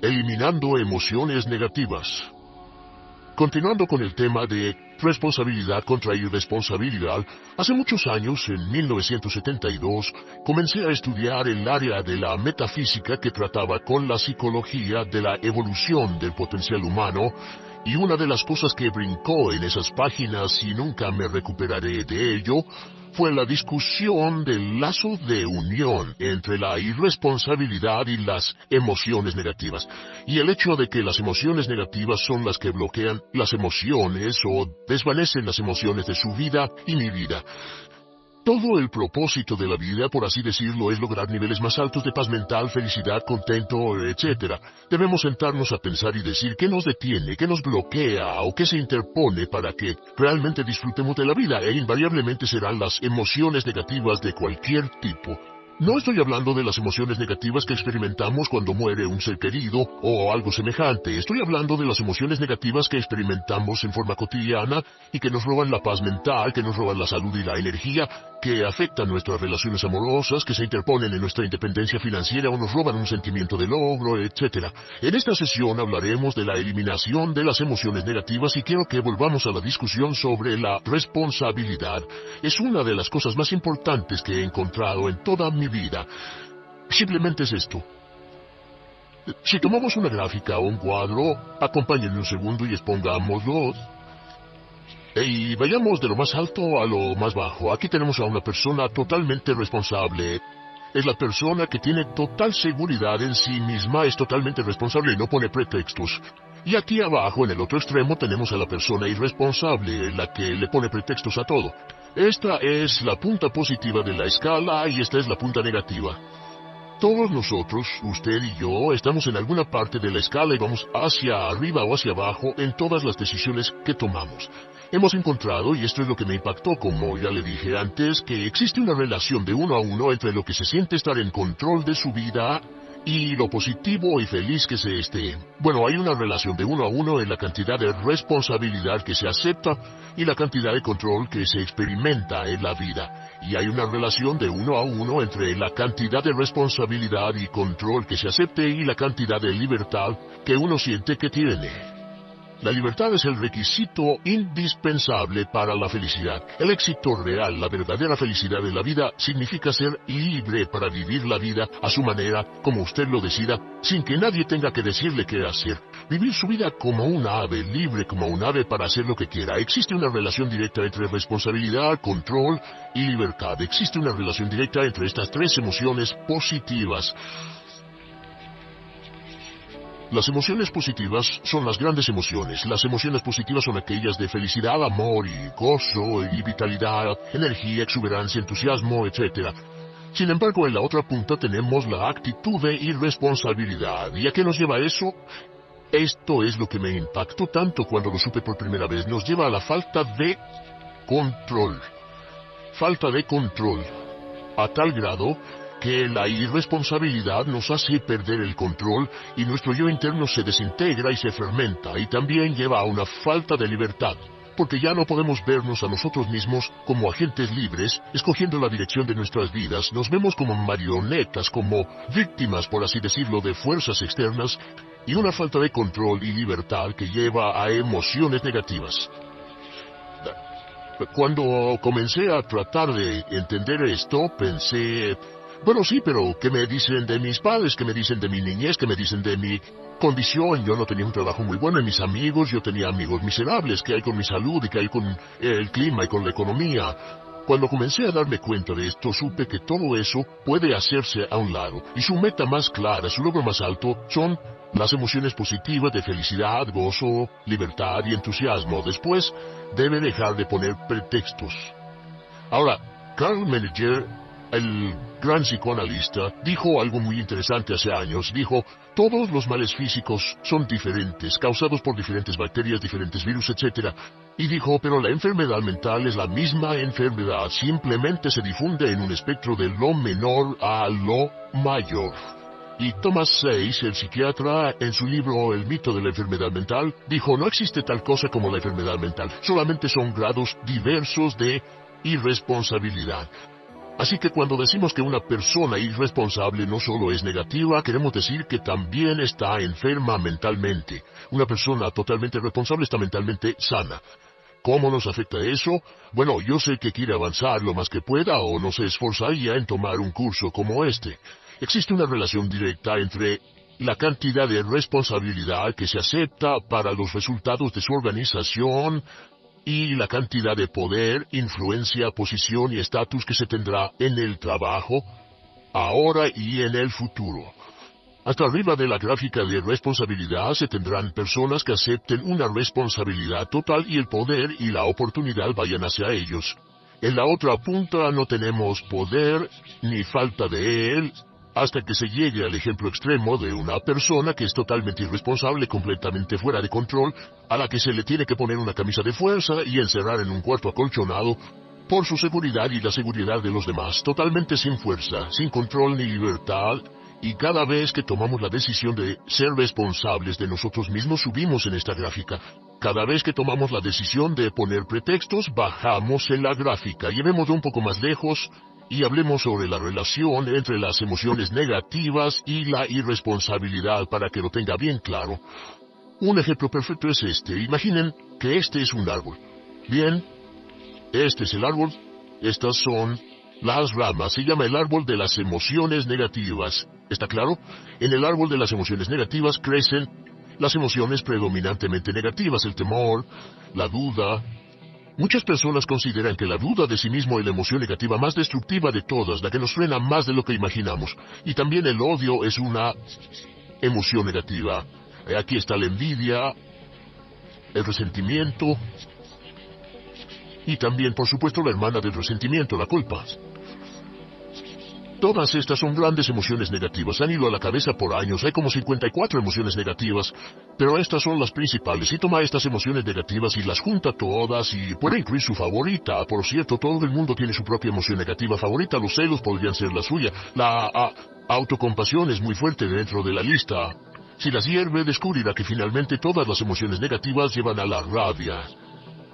Eliminando emociones negativas. Continuando con el tema de responsabilidad contra irresponsabilidad, hace muchos años, en 1972, comencé a estudiar el área de la metafísica que trataba con la psicología de la evolución del potencial humano, y una de las cosas que brincó en esas páginas y nunca me recuperaré de ello, fue la discusión del lazo de unión entre la irresponsabilidad y las emociones negativas, y el hecho de que las emociones negativas son las que bloquean las emociones o desvanecen las emociones de su vida y mi vida. Todo el propósito de la vida, por así decirlo, es lograr niveles más altos de paz mental, felicidad, contento, etc. Debemos sentarnos a pensar y decir qué nos detiene, qué nos bloquea o qué se interpone para que realmente disfrutemos de la vida, e invariablemente serán las emociones negativas de cualquier tipo. No estoy hablando de las emociones negativas que experimentamos cuando muere un ser querido o algo semejante. Estoy hablando de las emociones negativas que experimentamos en forma cotidiana y que nos roban la paz mental, que nos roban la salud y la energía, que afectan nuestras relaciones amorosas, que se interponen en nuestra independencia financiera o nos roban un sentimiento de logro, etc. En esta sesión hablaremos de la eliminación de las emociones negativas y quiero que volvamos a la discusión sobre la responsabilidad. Es una de las cosas más importantes que he encontrado en toda mi vida. Simplemente es esto. Si tomamos una gráfica o un cuadro, acompáñenme un segundo y expongámoslos. Y vayamos de lo más alto a lo más bajo. Aquí tenemos a una persona totalmente responsable. Es la persona que tiene total seguridad en sí misma, es totalmente responsable y no pone pretextos. Y aquí abajo, en el otro extremo, tenemos a la persona irresponsable, la que le pone pretextos a todo. Esta es la punta positiva de la escala y esta es la punta negativa. Todos nosotros, usted y yo, estamos en alguna parte de la escala y vamos hacia arriba o hacia abajo en todas las decisiones que tomamos. Hemos encontrado, y esto es lo que me impactó, como ya le dije antes, que existe una relación de uno a uno entre lo que se siente estar en control de su vida y lo positivo y feliz que se esté. Bueno, hay una relación de uno a uno en la cantidad de responsabilidad que se acepta y la cantidad de control que se experimenta en la vida. Y hay una relación de uno a uno entre la cantidad de responsabilidad y control que se acepte y la cantidad de libertad que uno siente que tiene. La libertad es el requisito indispensable para la felicidad. El éxito real, la verdadera felicidad de la vida, significa ser libre para vivir la vida a su manera, como usted lo decida, sin que nadie tenga que decirle qué hacer. Vivir su vida como un ave, libre como un ave para hacer lo que quiera. Existe una relación directa entre responsabilidad, control y libertad. Existe una relación directa entre estas tres emociones positivas. Las emociones positivas son las grandes emociones. Las emociones positivas son aquellas de felicidad, amor y gozo y vitalidad, energía, exuberancia, entusiasmo, etc. Sin embargo, en la otra punta tenemos la actitud de irresponsabilidad. ¿Y a qué nos lleva eso? Esto es lo que me impactó tanto cuando lo supe por primera vez. Nos lleva a la falta de control. Falta de control. A tal grado que la irresponsabilidad nos hace perder el control y nuestro yo interno se desintegra y se fermenta, y también lleva a una falta de libertad, porque ya no podemos vernos a nosotros mismos como agentes libres, escogiendo la dirección de nuestras vidas. Nos vemos como marionetas, como víctimas, por así decirlo, de fuerzas externas, y una falta de control y libertad que lleva a emociones negativas. Cuando comencé a tratar de entender esto, pensé, bueno, sí, pero ¿qué me dicen de mis padres? ¿Qué me dicen de mi niñez? ¿Qué me dicen de mi condición? Yo no tenía un trabajo muy bueno. En mis amigos, yo tenía amigos miserables. ¿Qué hay con mi salud? ¿Y qué hay con el clima y con la economía? Cuando comencé a darme cuenta de esto, supe que todo eso puede hacerse a un lado. Y su meta más clara, su logro más alto, son las emociones positivas de felicidad, gozo, libertad y entusiasmo. Después, debe dejar de poner pretextos. Ahora, Carl Menninger, el gran psicoanalista, dijo algo muy interesante hace años. Dijo, todos los males físicos son diferentes, causados por diferentes bacterias, diferentes virus, etc. Y dijo, pero la enfermedad mental es la misma enfermedad, simplemente se difunde en un espectro de lo menor a lo mayor. Y Thomas Sayce, el psiquiatra, en su libro El mito de la enfermedad mental, dijo, no existe tal cosa como la enfermedad mental, solamente son grados diversos de irresponsabilidad. Así que cuando decimos que una persona irresponsable no solo es negativa, queremos decir que también está enferma mentalmente. Una persona totalmente responsable está mentalmente sana. ¿Cómo nos afecta eso? Bueno, yo sé que quiere avanzar lo más que pueda o no se esforzaría en tomar un curso como este. Existe una relación directa entre la cantidad de responsabilidad que se acepta para los resultados de su organización y la cantidad de poder, influencia, posición y estatus que se tendrá en el trabajo, ahora y en el futuro. Hasta arriba de la gráfica de responsabilidad se tendrán personas que acepten una responsabilidad total y el poder y la oportunidad vayan hacia ellos. En la otra punta no tenemos poder ni falta de él, hasta que se llegue al ejemplo extremo de una persona que es totalmente irresponsable, completamente fuera de control, a la que se le tiene que poner una camisa de fuerza y encerrar en un cuarto acolchonado por su seguridad y la seguridad de los demás, totalmente sin fuerza, sin control ni libertad. Y cada vez que tomamos la decisión de ser responsables de nosotros mismos, subimos en esta gráfica. Cada vez que tomamos la decisión de poner pretextos, bajamos en la gráfica. Llevémoslo un poco más lejos y hablemos sobre la relación entre las emociones negativas y la irresponsabilidad para que lo tenga bien claro. Un ejemplo perfecto es este. Imaginen que este es un árbol. Bien, este es el árbol. Estas son las ramas. Se llama el árbol de las emociones negativas. ¿Está claro? En el árbol de las emociones negativas crecen las emociones predominantemente negativas, el temor, la duda. Muchas personas consideran que la duda de sí mismo es la emoción negativa más destructiva de todas, la que nos frena más de lo que imaginamos. Y también el odio es una emoción negativa. Aquí está la envidia, el resentimiento y también, por supuesto, la hermana del resentimiento, la culpa. Todas estas son grandes emociones negativas. Han ido a la cabeza por años. Hay como 54 emociones negativas. Pero estas son las principales. Si toma estas emociones negativas y las junta todas y puede incluir su favorita. Por cierto, todo el mundo tiene su propia emoción negativa favorita. Los celos podrían ser la suya. La autocompasión es muy fuerte dentro de la lista. Si las hierve, descubrirá que finalmente todas las emociones negativas llevan a la rabia.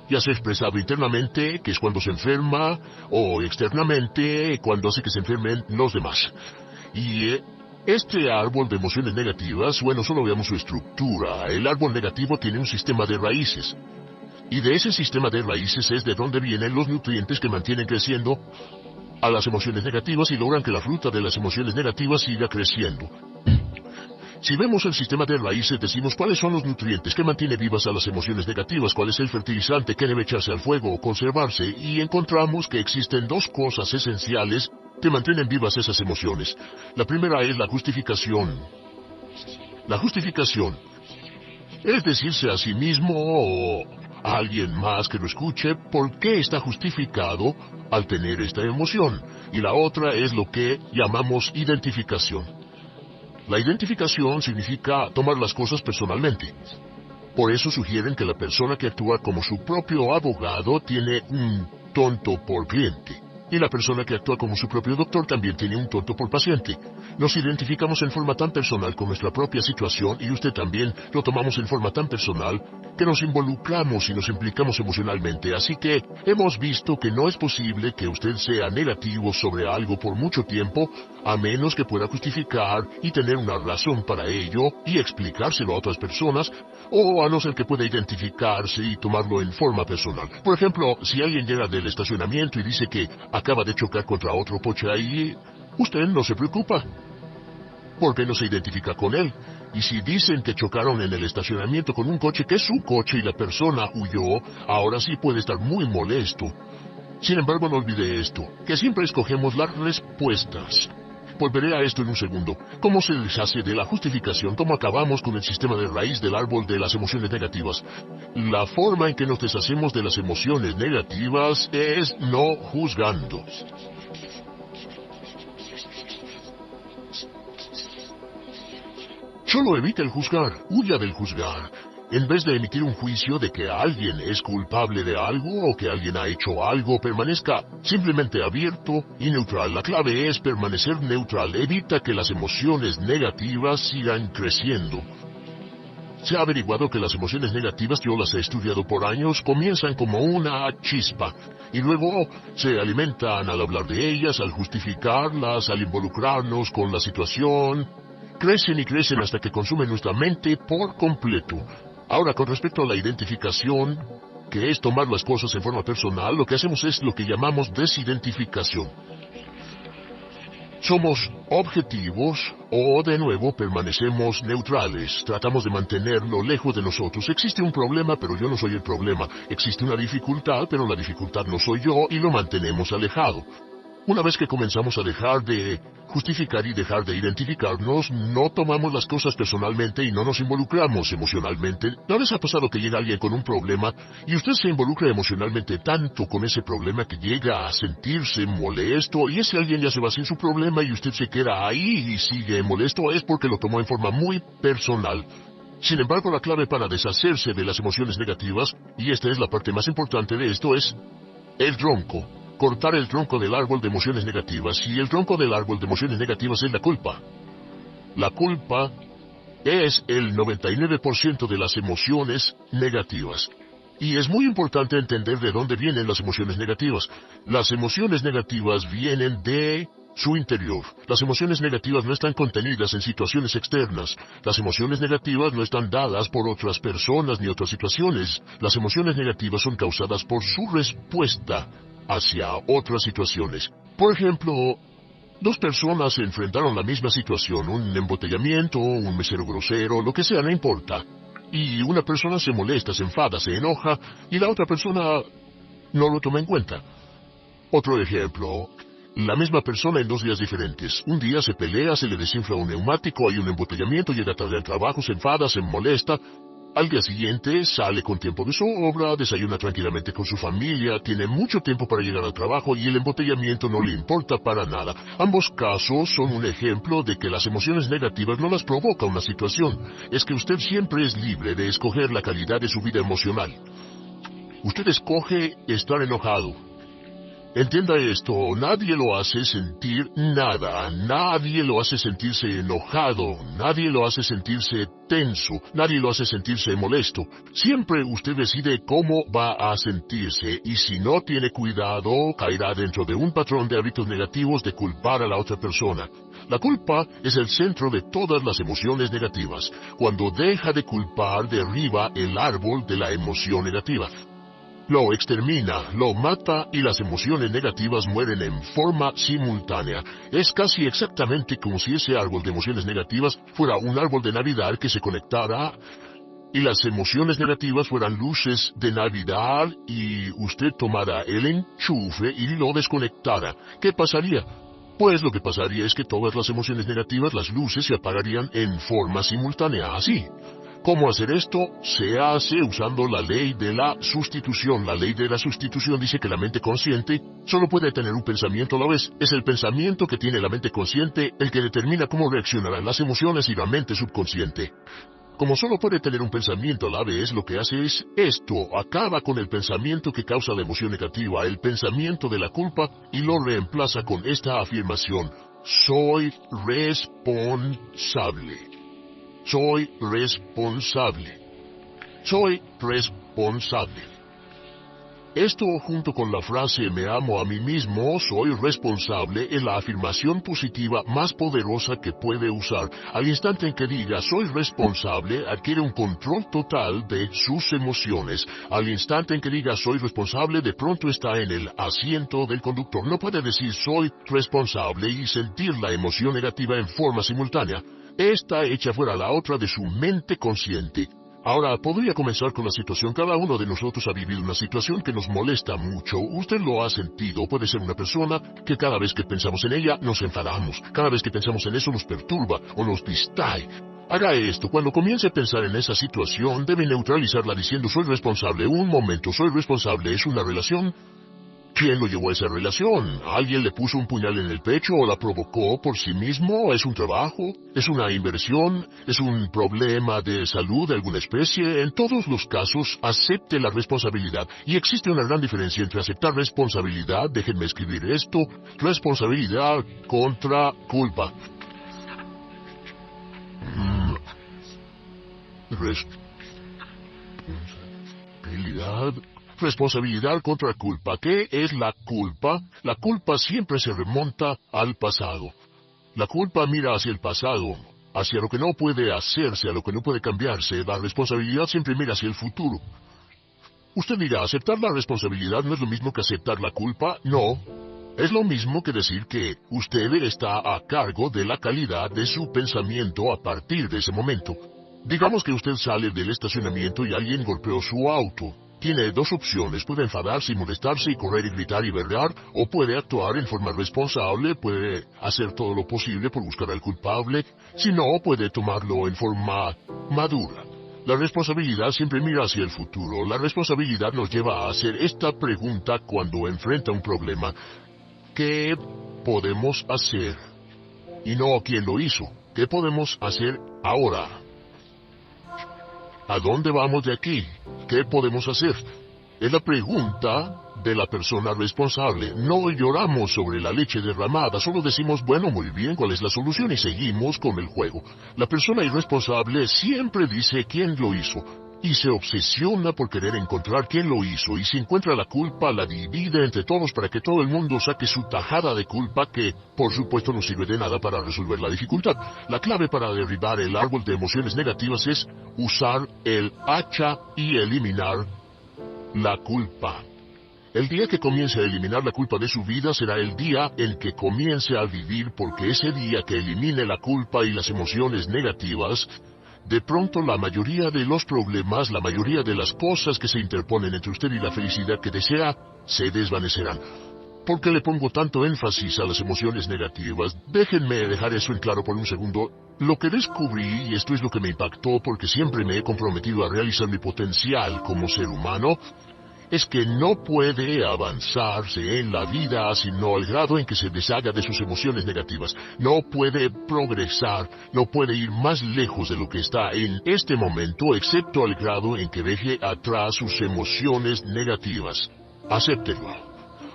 Ya sea expresado internamente, que es cuando se enferma, o externamente, cuando hace que se enfermen los demás. Y este árbol de emociones negativas, bueno, solo veamos su estructura. El árbol negativo tiene un sistema de raíces. Y de ese sistema de raíces es de donde vienen los nutrientes que mantienen creciendo a las emociones negativas y logran que la fruta de las emociones negativas siga creciendo. Si vemos el sistema de raíces, decimos cuáles son los nutrientes que mantiene vivas a las emociones negativas, cuál es el fertilizante que debe echarse al fuego o conservarse, y encontramos que existen dos cosas esenciales que mantienen vivas esas emociones. La primera es la justificación. La justificación es decirse a sí mismo o a alguien más que lo escuche por qué está justificado al tener esta emoción. Y la otra es lo que llamamos identificación. La identificación significa tomar las cosas personalmente. Por eso sugieren que la persona que actúa como su propio abogado tiene un tonto por cliente. Y la persona que actúa como su propio doctor también tiene un tonto por paciente. Nos identificamos en forma tan personal con nuestra propia situación y usted también lo tomamos en forma tan personal que nos involucramos y nos implicamos emocionalmente. Así que hemos visto que no es posible que usted sea negativo sobre algo por mucho tiempo a menos que pueda justificar y tener una razón para ello y explicárselo a otras personas, o a no ser que pueda identificarse y tomarlo en forma personal. Por ejemplo, si alguien llega del estacionamiento y dice que acaba de chocar contra otro coche ahí, usted no se preocupa, porque no se identifica con él. Y si dicen que chocaron en el estacionamiento con un coche que es su coche y la persona huyó, ahora sí puede estar muy molesto. Sin embargo, no olvide esto, que siempre escogemos las respuestas. Volveré a esto en un segundo. ¿Cómo se deshace de la justificación? ¿Cómo acabamos con el sistema de raíz del árbol de las emociones negativas? La forma en que nos deshacemos de las emociones negativas es no juzgando. Solo evite el juzgar, huya del juzgar. En vez de emitir un juicio de que alguien es culpable de algo o que alguien ha hecho algo, permanezca simplemente abierto y neutral. La clave es permanecer neutral. Evita que las emociones negativas sigan creciendo. Se ha averiguado que las emociones negativas, yo las he estudiado por años, comienzan como una chispa y luego se alimentan al hablar de ellas, al justificarlas, al involucrarnos con la situación. Crecen y crecen hasta que consumen nuestra mente por completo. Ahora, con respecto a la identificación, que es tomar las cosas en forma personal, lo que hacemos es lo que llamamos desidentificación. Somos objetivos o, de nuevo, permanecemos neutrales. Tratamos de mantenerlo lejos de nosotros. Existe un problema, pero yo no soy el problema. Existe una dificultad, pero la dificultad no soy yo, y lo mantenemos alejado. Una vez que comenzamos a dejar de justificar y dejar de identificarnos, no tomamos las cosas personalmente y no nos involucramos emocionalmente. ¿No les ha pasado que llega alguien con un problema y usted se involucra emocionalmente tanto con ese problema que llega a sentirse molesto y ese alguien ya se va sin su problema y usted se queda ahí y sigue molesto? Es porque lo tomó en forma muy personal. Sin embargo, la clave para deshacerse de las emociones negativas, y esta es la parte más importante de esto, es el tronco. Cortar el tronco del árbol de emociones negativas, y el tronco del árbol de emociones negativas es la culpa. La culpa es el 99% de las emociones negativas. Y es muy importante entender de dónde vienen las emociones negativas. Las emociones negativas vienen de su interior. Las emociones negativas no están contenidas en situaciones externas. Las emociones negativas no están dadas por otras personas ni otras situaciones. Las emociones negativas son causadas por su respuesta hacia otras situaciones. Por ejemplo, dos personas se enfrentaron a la misma situación, un embotellamiento, un mesero grosero, lo que sea, no importa. Y una persona se molesta, se enfada, se enoja, y la otra persona no lo toma en cuenta. Otro ejemplo, la misma persona en 2 días diferentes. Un día se pelea, se le desinfla un neumático, hay un embotellamiento, llega tarde al trabajo, se enfada, se molesta. Al día siguiente sale con tiempo de sobra, desayuna tranquilamente con su familia, tiene mucho tiempo para llegar al trabajo y el embotellamiento no le importa para nada. Ambos casos son un ejemplo de que las emociones negativas no las provoca una situación. Es que usted siempre es libre de escoger la calidad de su vida emocional. Usted escoge estar enojado. Entienda esto, nadie lo hace sentir nada, nadie lo hace sentirse enojado, nadie lo hace sentirse tenso, nadie lo hace sentirse molesto. Siempre usted decide cómo va a sentirse y si no tiene cuidado, caerá dentro de un patrón de hábitos negativos de culpar a la otra persona. La culpa es el centro de todas las emociones negativas. Cuando deja de culpar, derriba el árbol de la emoción negativa. Lo extermina, lo mata y las emociones negativas mueren en forma simultánea. Es casi exactamente como si ese árbol de emociones negativas fuera un árbol de Navidad que se conectara y las emociones negativas fueran luces de Navidad y usted tomara el enchufe y lo desconectara. ¿Qué pasaría? Pues lo que pasaría es que todas las emociones negativas, las luces, se apagarían en forma simultánea, así. ¿Cómo hacer esto? Se hace usando la ley de la sustitución. La ley de la sustitución dice que la mente consciente solo puede tener un pensamiento a la vez. Es el pensamiento que tiene la mente consciente el que determina cómo reaccionarán las emociones y la mente subconsciente. Como solo puede tener un pensamiento a la vez, lo que hace es esto: acaba con el pensamiento que causa la emoción negativa, el pensamiento de la culpa, y lo reemplaza con esta afirmación: soy responsable. Soy responsable. Soy responsable. Esto, junto con la frase me amo a mí mismo, soy responsable, es la afirmación positiva más poderosa que puede usar. Al instante en que diga soy responsable, adquiere un control total de sus emociones. Al instante en que diga soy responsable, de pronto está en el asiento del conductor. No puede decir soy responsable y sentir la emoción negativa en forma simultánea. Esta echa fuera la otra de su mente consciente. Ahora, podría comenzar con la situación. Cada uno de nosotros ha vivido una situación que nos molesta mucho. Usted lo ha sentido. Puede ser una persona que cada vez que pensamos en ella nos enfadamos. Cada vez que pensamos en eso nos perturba o nos distrae. Haga esto. Cuando comience a pensar en esa situación, debe neutralizarla diciendo soy responsable. Un momento, soy responsable. ¿Es una relación? ¿Quién lo llevó a esa relación? ¿Alguien le puso un puñal en el pecho o la provocó por sí mismo? ¿Es un trabajo? ¿Es una inversión? ¿Es un problema de salud de alguna especie? En todos los casos, acepte la responsabilidad. Y existe una gran diferencia entre aceptar responsabilidad, déjenme escribir esto, responsabilidad contra culpa. Responsabilidad. Responsabilidad contra culpa. ¿Qué es la culpa? La culpa siempre se remonta al pasado. La culpa mira hacia el pasado, hacia lo que no puede hacerse, a lo que no puede cambiarse. La responsabilidad siempre mira hacia el futuro. Usted dirá, ¿aceptar la responsabilidad no es lo mismo que aceptar la culpa? No. Es lo mismo que decir que usted está a cargo de la calidad de su pensamiento a partir de ese momento. Digamos que usted sale del estacionamiento y alguien golpeó su auto. Tiene dos opciones, puede enfadarse y molestarse y correr y gritar y berrear, o puede actuar en forma responsable, puede hacer todo lo posible por buscar al culpable, si no, puede tomarlo en forma madura. La responsabilidad siempre mira hacia el futuro. La responsabilidad nos lleva a hacer esta pregunta cuando enfrenta un problema. ¿Qué podemos hacer? Y no quién lo hizo. ¿Qué podemos hacer ahora? ¿A dónde vamos de aquí? ¿Qué podemos hacer? Es la pregunta de la persona responsable. No lloramos sobre la leche derramada, solo decimos, bueno, muy bien, ¿cuál es la solución? Y seguimos con el juego. La persona irresponsable siempre dice quién lo hizo, y se obsesiona por querer encontrar quién lo hizo, y si encuentra la culpa, la divide entre todos para que todo el mundo saque su tajada de culpa, que, por supuesto, no sirve de nada para resolver la dificultad. La clave para derribar el árbol de emociones negativas es usar el hacha y eliminar la culpa. El día que comience a eliminar la culpa de su vida será el día en que comience a vivir, porque ese día que elimine la culpa y las emociones negativas, de pronto la mayoría de los problemas, la mayoría de las cosas que se interponen entre usted y la felicidad que desea, se desvanecerán. ¿Por qué le pongo tanto énfasis a las emociones negativas? Déjenme dejar eso en claro por un segundo. Lo que descubrí, y esto es lo que me impactó porque siempre me he comprometido a realizar mi potencial como ser humano, es que no puede avanzarse en la vida sino al grado en que se deshaga de sus emociones negativas. No puede progresar, no puede ir más lejos de lo que está en este momento, excepto al grado en que deje atrás sus emociones negativas. Acéptenlo.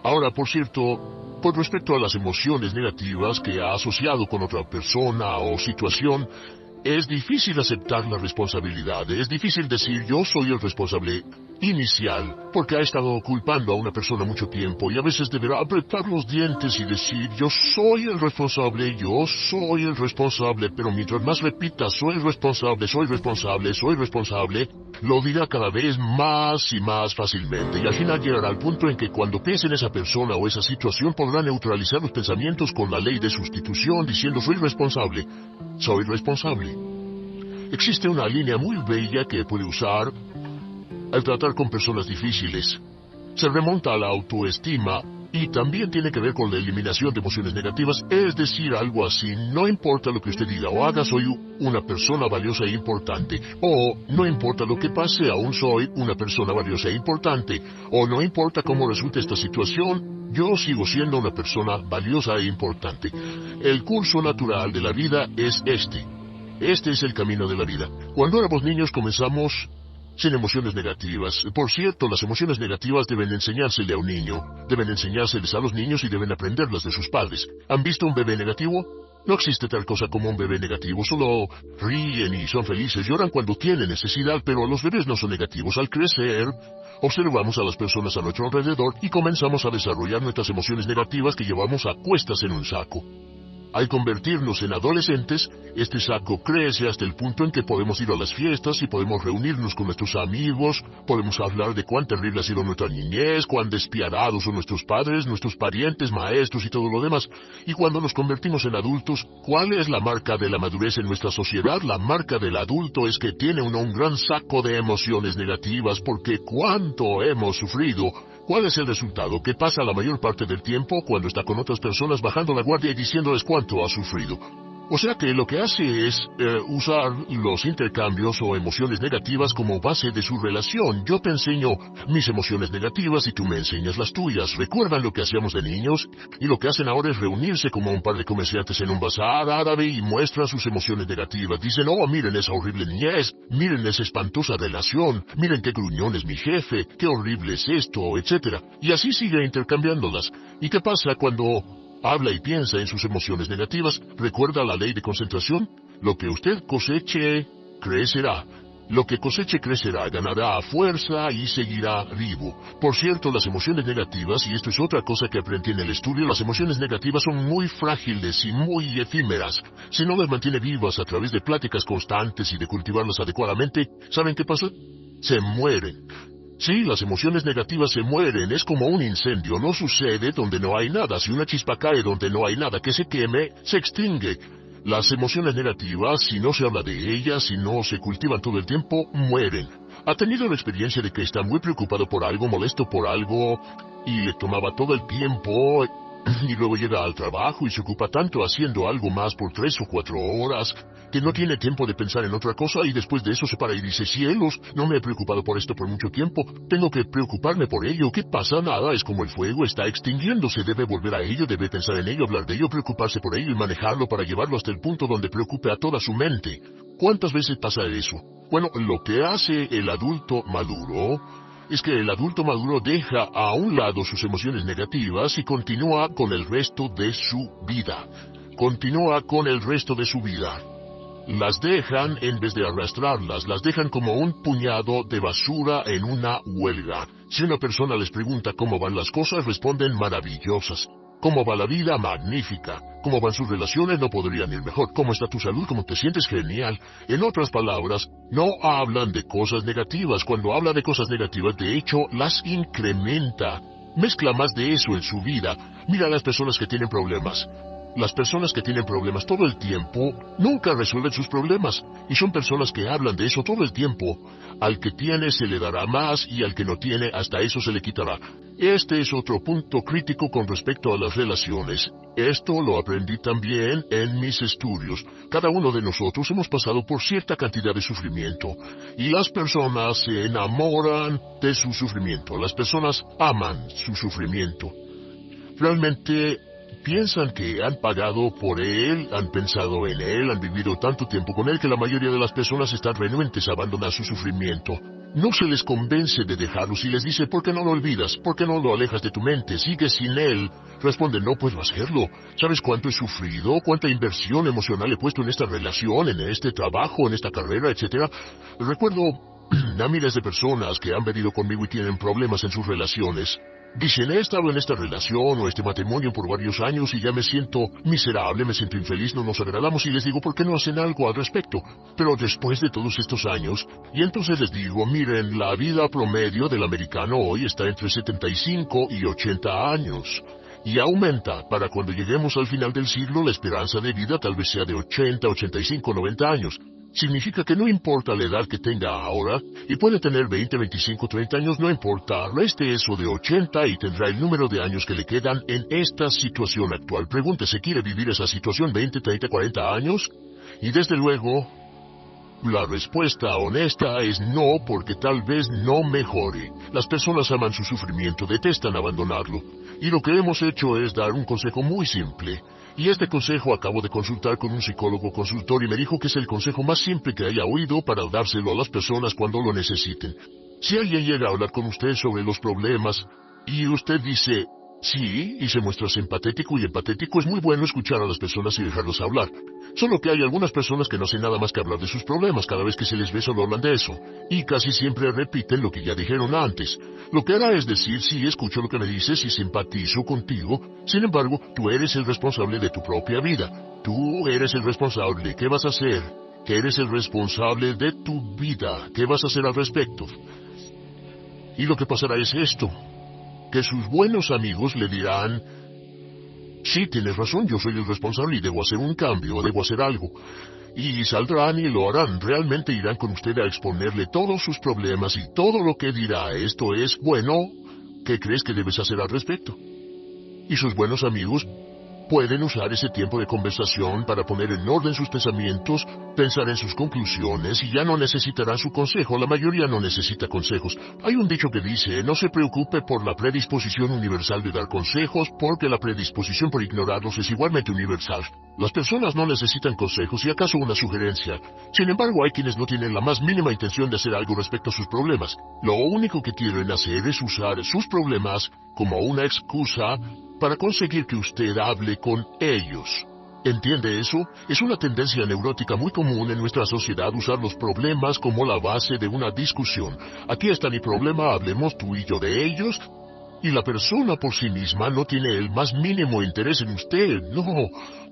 Ahora, por cierto, con respecto a las emociones negativas que ha asociado con otra persona o situación, es difícil aceptar la responsabilidad, es difícil decir yo soy el responsable inicial, porque ha estado culpando a una persona mucho tiempo y a veces deberá apretar los dientes y decir yo soy el responsable, pero mientras más repita soy responsable, lo dirá cada vez más y más fácilmente y al final llegará al punto en que cuando piense en esa persona o esa situación podrá neutralizar los pensamientos con la ley de sustitución diciendo soy responsable. Existe una línea muy bella que puede usar al tratar con personas difíciles. Se remonta a la autoestima y también tiene que ver con la eliminación de emociones negativas, es decir, algo así, no importa lo que usted diga o haga, soy una persona valiosa e importante, o no importa lo que pase, aún soy una persona valiosa e importante, o no importa cómo resulte esta situación, yo sigo siendo una persona valiosa e importante. El curso natural de la vida es este. Este es el camino de la vida. Cuando éramos niños comenzamos sin emociones negativas. Por cierto, las emociones negativas deben enseñársele a un niño. Deben enseñárseles a los niños y deben aprenderlas de sus padres. ¿Han visto un bebé negativo? No existe tal cosa como un bebé negativo. Solo ríen y son felices. Lloran cuando tienen necesidad, pero los bebés no son negativos. Al crecer, observamos a las personas a nuestro alrededor y comenzamos a desarrollar nuestras emociones negativas que llevamos a cuestas en un saco. Al convertirnos en adolescentes, este saco crece hasta el punto en que podemos ir a las fiestas y podemos reunirnos con nuestros amigos, podemos hablar de cuán terrible ha sido nuestra niñez, cuán despiadados son nuestros padres, nuestros parientes, maestros y todo lo demás. Y cuando nos convertimos en adultos, ¿cuál es la marca de la madurez en nuestra sociedad? La marca del adulto es que tiene uno un gran saco de emociones negativas porque cuánto hemos sufrido. ¿Cuál es el resultado? Que pasa la mayor parte del tiempo cuando está con otras personas bajando la guardia y diciéndoles cuánto ha sufrido. O sea que lo que hace es usar los intercambios o emociones negativas como base de su relación. Yo te enseño mis emociones negativas y tú me enseñas las tuyas. ¿Recuerdan lo que hacíamos de niños? Y lo que hacen ahora es reunirse como un par de comerciantes en un bazar árabe y muestran sus emociones negativas. Dicen, oh, miren esa horrible niñez, miren esa espantosa relación, miren qué gruñón es mi jefe, qué horrible es esto, etc. Y así sigue intercambiándolas. ¿Y qué pasa cuando habla y piensa en sus emociones negativas? ¿Recuerda la ley de concentración? Lo que usted coseche, crecerá. Lo que coseche crecerá, ganará fuerza y seguirá vivo. Por cierto, las emociones negativas, y esto es otra cosa que aprendí en el estudio, las emociones negativas son muy frágiles y muy efímeras. Si no las mantiene vivas a través de pláticas constantes y de cultivarlas adecuadamente, ¿saben qué pasa? Se mueren. Sí, las emociones negativas se mueren, es como un incendio, no sucede donde no hay nada. Si una chispa cae donde no hay nada que se queme, se extingue. Las emociones negativas, si no se habla de ellas, si no se cultivan todo el tiempo, mueren. ¿Ha tenido la experiencia de que está muy preocupado por algo, molesto por algo, y le tomaba todo el tiempo, y luego llega al trabajo y se ocupa tanto haciendo algo más por 3 o 4 horas, que no tiene tiempo de pensar en otra cosa y después de eso se para y dice, cielos, no me he preocupado por esto por mucho tiempo, tengo que preocuparme por ello, ¿qué pasa? Nada, es como el fuego, está extinguiéndose, debe volver a ello, debe pensar en ello, hablar de ello, preocuparse por ello y manejarlo para llevarlo hasta el punto donde preocupe a toda su mente. ¿Cuántas veces pasa eso? Bueno, lo que hace el adulto maduro es que el adulto maduro deja a un lado sus emociones negativas y continúa con el resto de su vida. Continúa con el resto de su vida. Las dejan en vez de arrastrarlas, las dejan como un puñado de basura en una huelga. Si una persona les pregunta cómo van las cosas, responden maravillosas. ¿Cómo va la vida? Magnífica. ¿Cómo van sus relaciones? No podrían ir mejor. ¿Cómo está tu salud? ¿Cómo te sientes? Genial. En otras palabras, no hablan de cosas negativas. Cuando habla de cosas negativas, de hecho, las incrementa. Mezcla más de eso en su vida. Mira a las personas que tienen problemas. Las personas que tienen problemas todo el tiempo nunca resuelven sus problemas, y son personas que hablan de eso todo el tiempo. Al que tiene se le dará más y al que no tiene hasta eso se le quitará. Este es otro punto crítico con respecto a las relaciones. Esto lo aprendí también en mis estudios. Cada uno de nosotros hemos pasado por cierta cantidad de sufrimiento, y las personas se enamoran de su sufrimiento. Las personas aman su sufrimiento. Realmente piensan que han pagado por él, han pensado en él, han vivido tanto tiempo con él que la mayoría de las personas están renuentes a abandonar su sufrimiento. No se les convence de dejarlos y les dice, ¿por qué no lo olvidas? ¿Por qué no lo alejas de tu mente? Sigue sin él. Responden, no puedo hacerlo. ¿Sabes cuánto he sufrido? ¿Cuánta inversión emocional he puesto en esta relación, en este trabajo, en esta carrera, etcétera? Recuerdo a miles de personas que han venido conmigo y tienen problemas en sus relaciones. Dicen, he estado en esta relación o este matrimonio por varios años y ya me siento miserable, me siento infeliz, no nos agradamos y les digo, ¿por qué no hacen algo al respecto? Pero después de todos estos años, y entonces les digo, miren, la vida promedio del americano hoy está entre 75 y 80 años. Y aumenta, para cuando lleguemos al final del siglo, la esperanza de vida tal vez sea de 80, 85, 90 años. Significa que no importa la edad que tenga ahora, y puede tener 20, 25, 30 años, no importa, reste eso de 80 y tendrá el número de años que le quedan en esta situación actual. Pregúntese, ¿quiere vivir esa situación 20, 30, 40 años? Y desde luego, la respuesta honesta es no, porque tal vez no mejore. Las personas aman su sufrimiento, detestan abandonarlo. Y lo que hemos hecho es dar un consejo muy simple. Y este consejo acabo de consultar con un psicólogo consultor y me dijo que es el consejo más simple que haya oído para dárselo a las personas cuando lo necesiten. Si alguien llega a hablar con usted sobre los problemas y usted dice sí y se muestra simpatético y empatético, es muy bueno escuchar a las personas y dejarlos hablar. Solo que hay algunas personas que no hacen nada más que hablar de sus problemas. Cada vez que se les ve solo hablan de eso. Y casi siempre repiten lo que ya dijeron antes. Lo que hará es decir, sí, escucho lo que me dices y simpatizo contigo. Sin embargo, tú eres el responsable de tu propia vida. Tú eres el responsable. ¿Qué vas a hacer? Que eres el responsable de tu vida. ¿Qué vas a hacer al respecto? Y lo que pasará es esto. Que sus buenos amigos le dirán, sí, tienes razón, yo soy el responsable y debo hacer un cambio, debo hacer algo. Y saldrán y lo harán, realmente irán con usted a exponerle todos sus problemas y todo lo que dirá, esto es, bueno, ¿qué crees que debes hacer al respecto? Y sus buenos amigos pueden usar ese tiempo de conversación para poner en orden sus pensamientos, pensar en sus conclusiones y ya no necesitarán su consejo. La mayoría no necesita consejos. Hay un dicho que dice, no se preocupe por la predisposición universal de dar consejos porque la predisposición por ignorarlos es igualmente universal. Las personas no necesitan consejos y acaso una sugerencia. Sin embargo, hay quienes no tienen la más mínima intención de hacer algo respecto a sus problemas. Lo único que quieren hacer es usar sus problemas como una excusa para conseguir que usted hable con ellos. ¿Entiende eso? Es una tendencia neurótica muy común en nuestra sociedad usar los problemas como la base de una discusión. Aquí está mi problema, hablemos tú y yo de ellos. Y la persona por sí misma no tiene el más mínimo interés en usted, no.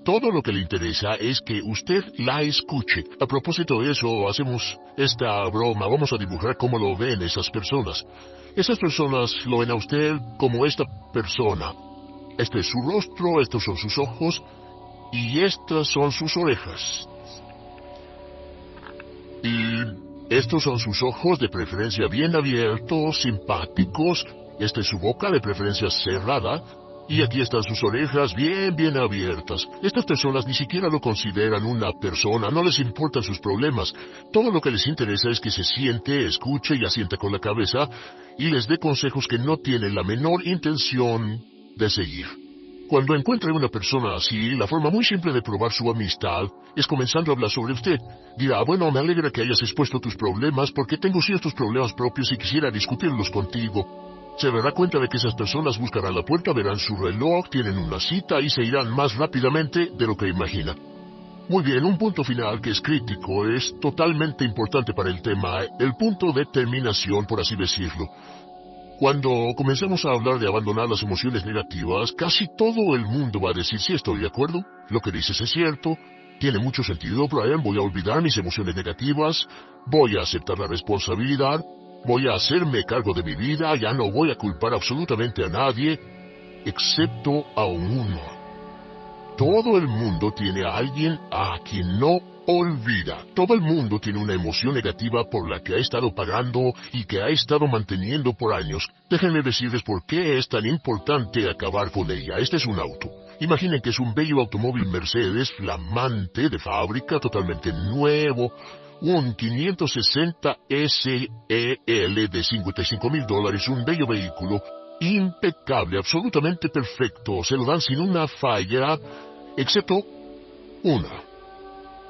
Todo lo que le interesa es que usted la escuche. A propósito de eso, hacemos esta broma. Vamos a dibujar cómo lo ven esas personas. Esas personas lo ven a usted como esta persona. Este es su rostro, estos son sus ojos, y estas son sus orejas. Y estos son sus ojos, de preferencia bien abiertos, simpáticos. Esta es su boca, de preferencia cerrada. Y aquí están sus orejas bien abiertas. Estas personas ni siquiera lo consideran una persona, no les importan sus problemas. Todo lo que les interesa es que se siente, escuche y asiente con la cabeza y les dé consejos que no tienen la menor intención de seguir. Cuando encuentre una persona así, la forma muy simple de probar su amistad es comenzando a hablar sobre usted. Dirá, bueno, me alegra que hayas expuesto tus problemas porque tengo ciertos problemas propios y quisiera discutirlos contigo. Se dará cuenta de que esas personas buscarán la puerta, verán su reloj, tienen una cita y se irán más rápidamente de lo que imagina. Muy bien, un punto final que es crítico, es totalmente importante para el tema, el punto de terminación, por así decirlo. Cuando comencemos a hablar de abandonar las emociones negativas, casi todo el mundo va a decir, sí, estoy de acuerdo, lo que dices es cierto, tiene mucho sentido, Brian, voy a olvidar mis emociones negativas, voy a aceptar la responsabilidad, voy a hacerme cargo de mi vida, ya no voy a culpar absolutamente a nadie, excepto a uno. Todo el mundo tiene a alguien a quien no olvida. Todo el mundo tiene una emoción negativa por la que ha estado pagando y que ha estado manteniendo por años. Déjenme decirles por qué es tan importante acabar con ella. Este es un auto. Imaginen que es un bello automóvil Mercedes, flamante, de fábrica, totalmente nuevo. Un 560 SEL de $55,000, un bello vehículo, impecable, absolutamente perfecto, se lo dan sin una falla, excepto una.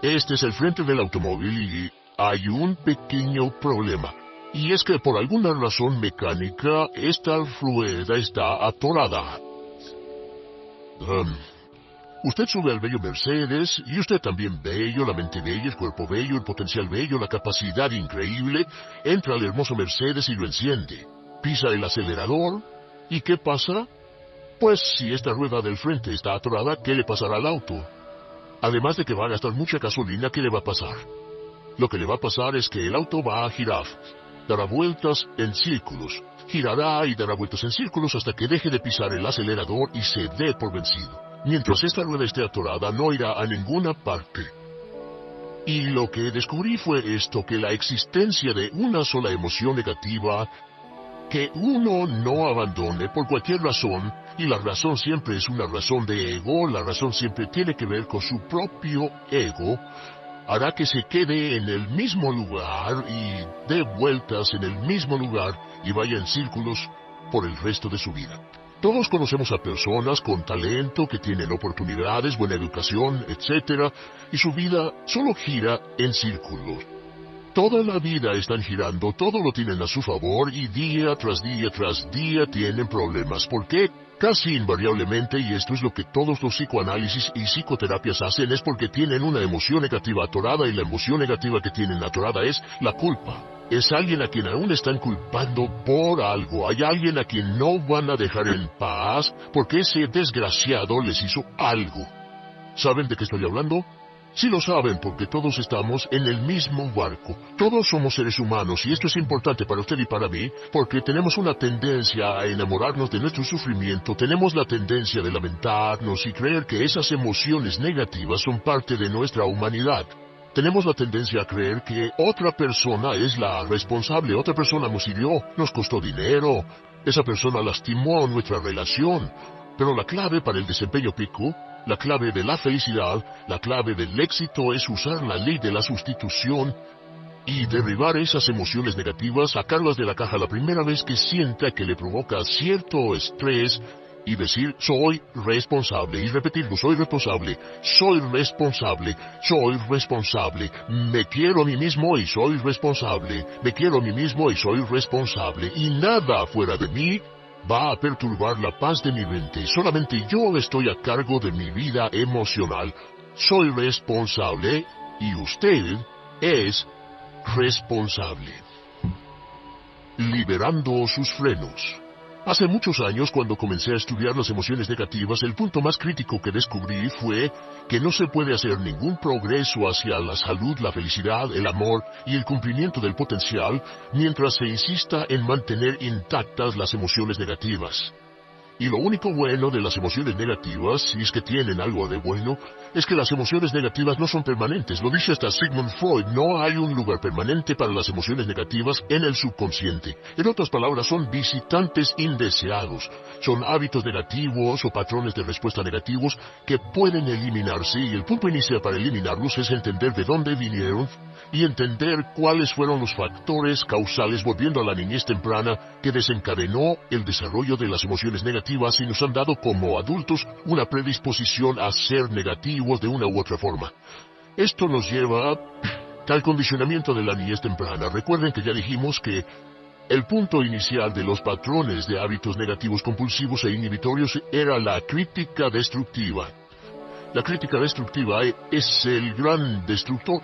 Este es el frente del automóvil y hay un pequeño problema. Y es que por alguna razón mecánica, esta rueda está atorada. Usted sube al bello Mercedes, y usted también bello, la mente bella, el cuerpo bello, el potencial bello, la capacidad increíble, entra al hermoso Mercedes y lo enciende. Pisa el acelerador, ¿y qué pasa? Pues si esta rueda del frente está atorada, ¿qué le pasará al auto? Además de que va a gastar mucha gasolina, ¿qué le va a pasar? Lo que le va a pasar es que el auto va a girar, dará vueltas en círculos, girará y dará vueltas en círculos hasta que deje de pisar el acelerador y se dé por vencido. Mientras esta rueda esté atorada, no irá a ninguna parte. Y lo que descubrí fue esto, que la existencia de una sola emoción negativa, que uno no abandone por cualquier razón, y la razón siempre es una razón de ego, la razón siempre tiene que ver con su propio ego, hará que se quede en el mismo lugar y dé vueltas en el mismo lugar y vaya en círculos por el resto de su vida. Todos conocemos a personas con talento que tienen oportunidades, buena educación, etc., y su vida solo gira en círculos. Toda la vida están girando, todo lo tienen a su favor y día tras día tras día tienen problemas. ¿Por qué? Casi invariablemente, y esto es lo que todos los psicoanálisis y psicoterapias hacen, es porque tienen una emoción negativa atorada y la emoción negativa que tienen atorada es la culpa. Es alguien a quien aún están culpando por algo. Hay alguien a quien no van a dejar en paz porque ese desgraciado les hizo algo. ¿Saben de qué estoy hablando? Sí lo saben porque todos estamos en el mismo barco. Todos somos seres humanos y esto es importante para usted y para mí porque tenemos una tendencia a enamorarnos de nuestro sufrimiento, tenemos la tendencia de lamentarnos y creer que esas emociones negativas son parte de nuestra humanidad. Tenemos la tendencia a creer que otra persona es la responsable, otra persona nos hirió, nos costó dinero, esa persona lastimó nuestra relación. Pero la clave para el desempeño pico, la clave de la felicidad, la clave del éxito es usar la ley de la sustitución y derribar esas emociones negativas, sacarlas de la caja la primera vez que sienta que le provoca cierto estrés, y decir, soy responsable, y repetirlo, soy responsable, me quiero a mí mismo y soy responsable, me quiero a mí mismo y soy responsable, y nada fuera de mí va a perturbar la paz de mi mente, solamente yo estoy a cargo de mi vida emocional. Soy responsable y usted es responsable. Liberando sus frenos. Hace muchos años, cuando comencé a estudiar las emociones negativas, el punto más crítico que descubrí fue que no se puede hacer ningún progreso hacia la salud, la felicidad, el amor y el cumplimiento del potencial mientras se insista en mantener intactas las emociones negativas. Y lo único bueno de las emociones negativas, si es que tienen algo de bueno, es que las emociones negativas no son permanentes. Lo dice hasta Sigmund Freud, no hay un lugar permanente para las emociones negativas en el subconsciente. En otras palabras, son visitantes indeseados. Son hábitos negativos o patrones de respuesta negativos que pueden eliminarse, y el punto inicial para eliminarlos es entender de dónde vinieron y entender cuáles fueron los factores causales, volviendo a la niñez temprana, que desencadenó el desarrollo de las emociones negativas y nos han dado como adultos una predisposición a ser negativos de una u otra forma. Esto nos lleva al condicionamiento de la niñez temprana. Recuerden que ya dijimos que el punto inicial de los patrones de hábitos negativos compulsivos e inhibitorios era la crítica destructiva. La crítica destructiva es el gran destructor.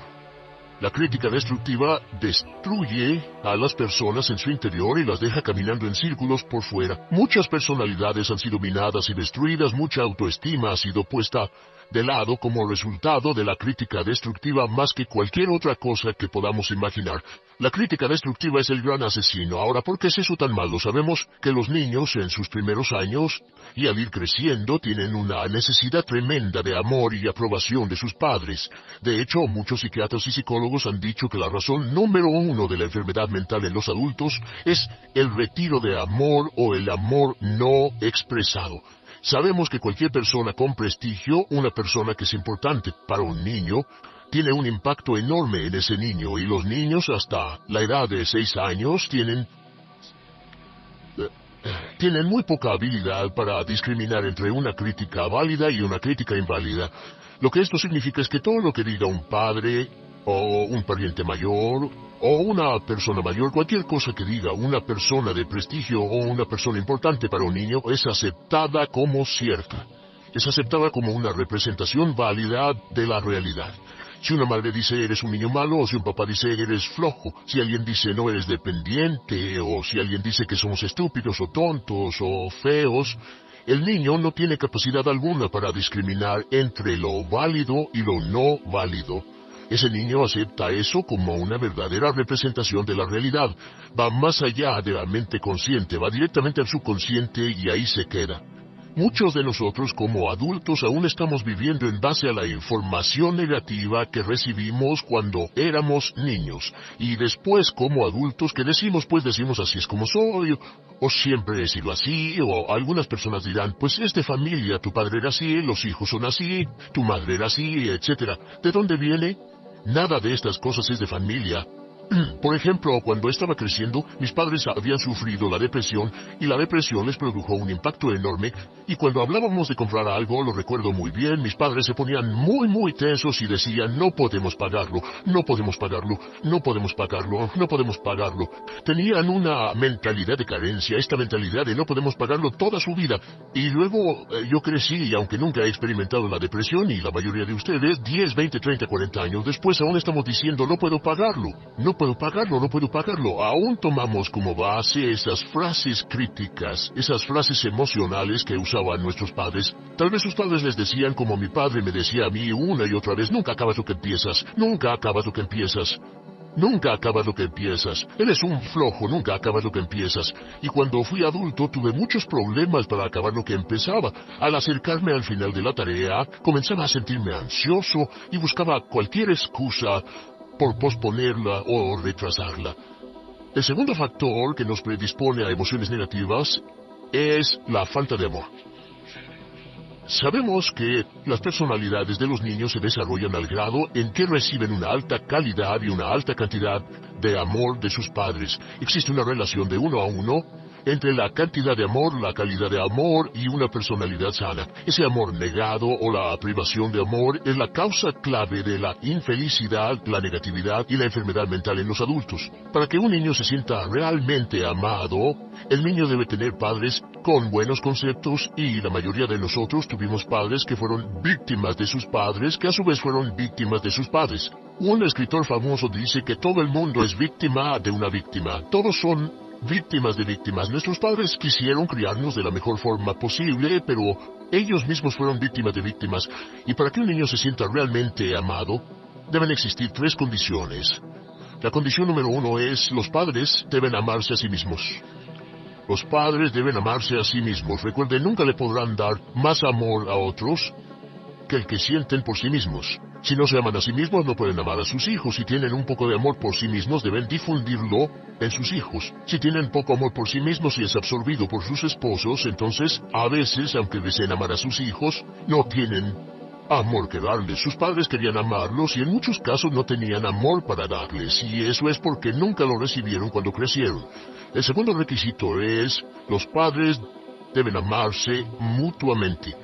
La crítica destructiva destruye a las personas en su interior y las deja caminando en círculos por fuera. Muchas personalidades han sido minadas y destruidas, mucha autoestima ha sido puesta de lado como resultado de la crítica destructiva más que cualquier otra cosa que podamos imaginar. La crítica destructiva es el gran asesino. Ahora, ¿por qué es eso tan malo? Sabemos que los niños en sus primeros años y al ir creciendo tienen una necesidad tremenda de amor y aprobación de sus padres. De hecho, muchos psiquiatras y psicólogos han dicho que la razón número uno de la enfermedad mental en los adultos es el retiro de amor o el amor no expresado. Sabemos que cualquier persona con prestigio, una persona que es importante para un niño, tiene un impacto enorme en ese niño, y los niños hasta la edad de 6 años tienen muy poca habilidad para discriminar entre una crítica válida y una crítica inválida. Lo que esto significa es que todo lo que diga un padre, o un pariente mayor, o una persona mayor, cualquier cosa que diga una persona de prestigio o una persona importante para un niño, es aceptada como cierta. Es aceptada como una representación válida de la realidad. Si una madre dice eres un niño malo, o si un papá dice eres flojo, si alguien dice no eres dependiente, o si alguien dice que somos estúpidos o tontos o feos, el niño no tiene capacidad alguna para discriminar entre lo válido y lo no válido. Ese niño acepta eso como una verdadera representación de la realidad. Va más allá de la mente consciente, va directamente al subconsciente y ahí se queda. Muchos de nosotros como adultos aún estamos viviendo en base a la información negativa que recibimos cuando éramos niños. Y después como adultos que decimos así es como soy, o siempre he sido así, o algunas personas dirán, pues es de familia, tu padre era así, los hijos son así, tu madre era así, etc. ¿De dónde viene? Nada de estas cosas es de familia. Por ejemplo, cuando estaba creciendo, mis padres habían sufrido la depresión, y la depresión les produjo un impacto enorme, y cuando hablábamos de comprar algo, lo recuerdo muy bien, mis padres se ponían muy tensos y decían, no podemos pagarlo, no podemos pagarlo, no podemos pagarlo, no podemos pagarlo. Tenían una mentalidad de carencia, esta mentalidad de no podemos pagarlo toda su vida, y luego yo crecí, y aunque nunca he experimentado la depresión, y la mayoría de ustedes, 10, 20, 30, 40 años después, aún estamos diciendo, no puedo pagarlo, no puedo pagarlo. Aún tomamos como base esas frases críticas, esas frases emocionales que usaban nuestros padres. Tal vez sus padres les decían como mi padre me decía a mí una y otra vez, nunca acabas lo que empiezas, nunca acabas lo que empiezas. Nunca acabas lo que empiezas. Eres un flojo, nunca acabas lo que empiezas. Y cuando fui adulto tuve muchos problemas para acabar lo que empezaba. Al acercarme al final de la tarea, comenzaba a sentirme ansioso y buscaba cualquier excusa por posponerla o retrasarla. El segundo factor que nos predispone a emociones negativas es la falta de amor. Sabemos que las personalidades de los niños se desarrollan al grado en que reciben una alta calidad y una alta cantidad de amor de sus padres. Existe una relación de 1 a 1 entre la cantidad de amor, la calidad de amor y una personalidad sana. Ese amor negado o la privación de amor es la causa clave de la infelicidad, la negatividad y la enfermedad mental en los adultos. Para que un niño se sienta realmente amado, el niño debe tener padres con buenos conceptos, y la mayoría de nosotros tuvimos padres que fueron víctimas de sus padres, que a su vez fueron víctimas de sus padres. Un escritor famoso dice que todo el mundo es víctima de una víctima. Todos son víctimas de víctimas. Nuestros padres quisieron criarnos de la mejor forma posible, pero ellos mismos fueron víctimas de víctimas. Y para que un niño se sienta realmente amado, deben existir 3 condiciones. La condición número 1 es: los padres deben amarse a sí mismos. Los padres deben amarse a sí mismos. Recuerden, nunca le podrán dar más amor a otros que el que sienten por sí mismos. Si no se aman a sí mismos, no pueden amar a sus hijos. Si tienen un poco de amor por sí mismos, deben difundirlo en sus hijos. Si tienen poco amor por sí mismos y es absorbido por sus esposos, entonces, a veces, aunque deseen amar a sus hijos, no tienen amor que darles. Sus padres querían amarlos y en muchos casos no tenían amor para darles, y eso es porque nunca lo recibieron cuando crecieron. El segundo requisito es: los padres deben amarse mutuamente.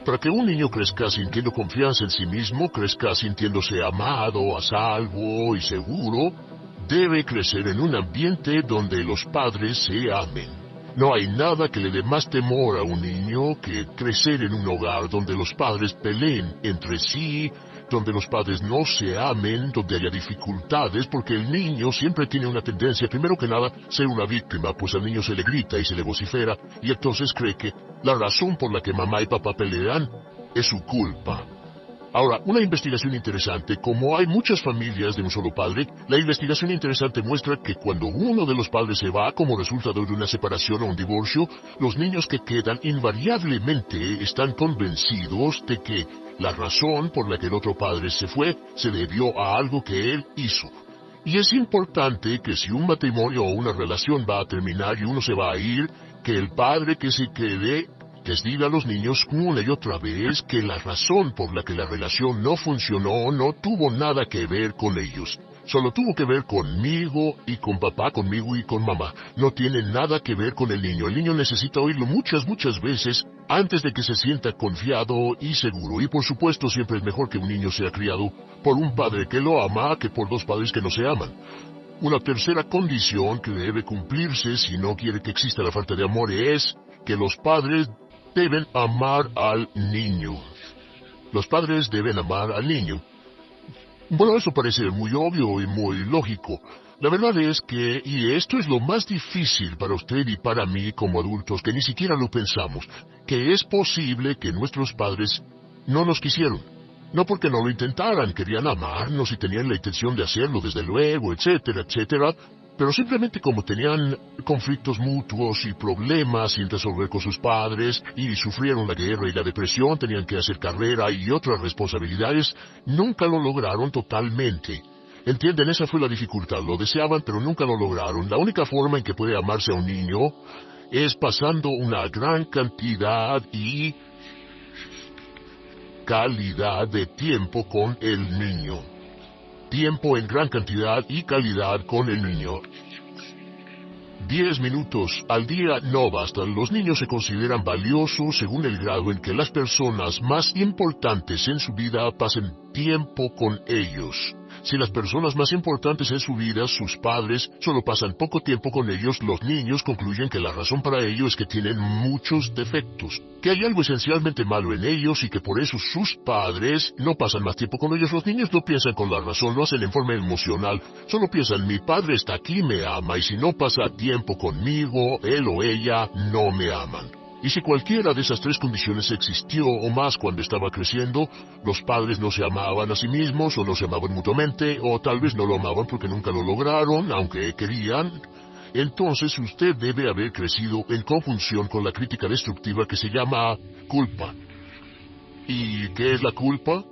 Para que un niño crezca sintiendo confianza en sí mismo, crezca sintiéndose amado, a salvo y seguro, debe crecer en un ambiente donde los padres se amen. No hay nada que le dé más temor a un niño que crecer en un hogar donde los padres peleen entre sí, donde los padres no se amen, donde haya dificultades, porque el niño siempre tiene una tendencia, primero que nada, ser una víctima, pues al niño se le grita y se le vocifera, y entonces cree que la razón por la que mamá y papá pelean es su culpa. Ahora, una investigación interesante: como hay muchas familias de un solo padre, la investigación interesante muestra que cuando uno de los padres se va como resultado de una separación o un divorcio, los niños que quedan invariablemente están convencidos de que la razón por la que el otro padre se fue se debió a algo que él hizo. Y es importante que si un matrimonio o una relación va a terminar y uno se va a ir, que el padre que se quede les diga a los niños una y otra vez que la razón por la que la relación no funcionó no tuvo nada que ver con ellos. Solo tuvo que ver conmigo y con papá, conmigo y con mamá. No tiene nada que ver con el niño. El niño necesita oírlo muchas veces antes de que se sienta confiado y seguro. Y por supuesto siempre es mejor que un niño sea criado por un padre que lo ama que por 2 padres que no se aman. Una tercera condición que debe cumplirse si no quiere que exista la falta de amor es que los padres deben amar al niño. Los padres deben amar al niño. Bueno, eso parece muy obvio y muy lógico. La verdad es que, y esto es lo más difícil para usted y para mí como adultos, que ni siquiera lo pensamos, que es posible que nuestros padres no nos quisieron. No porque no lo intentaran, querían amarnos y tenían la intención de hacerlo desde luego, etcétera, etcétera, pero simplemente como tenían conflictos mutuos y problemas sin resolver con sus padres, y sufrieron la guerra y la depresión, tenían que hacer carrera y otras responsabilidades, nunca lo lograron totalmente. ¿Entienden? Esa fue la dificultad. Lo deseaban, pero nunca lo lograron. La única forma en que puede amarse a un niño es pasando una gran cantidad y calidad de tiempo con el niño. Tiempo en gran cantidad y calidad con el niño. 10 minutos al día no bastan. Los niños se consideran valiosos según el grado en que las personas más importantes en su vida pasen tiempo con ellos. Si las personas más importantes en su vida, sus padres, solo pasan poco tiempo con ellos, los niños concluyen que la razón para ello es que tienen muchos defectos, que hay algo esencialmente malo en ellos y que por eso sus padres no pasan más tiempo con ellos. Los niños no piensan con la razón, lo hacen en forma emocional, solo piensan: mi padre está aquí, me ama, y si no pasa tiempo conmigo, él o ella no me aman. Y si cualquiera de esas 3 condiciones existió o más cuando estaba creciendo, los padres no se amaban a sí mismos, o no se amaban mutuamente, o tal vez no lo amaban porque nunca lo lograron, aunque querían, entonces usted debe haber crecido en conjunción con la crítica destructiva que se llama culpa. ¿Y qué es la culpa?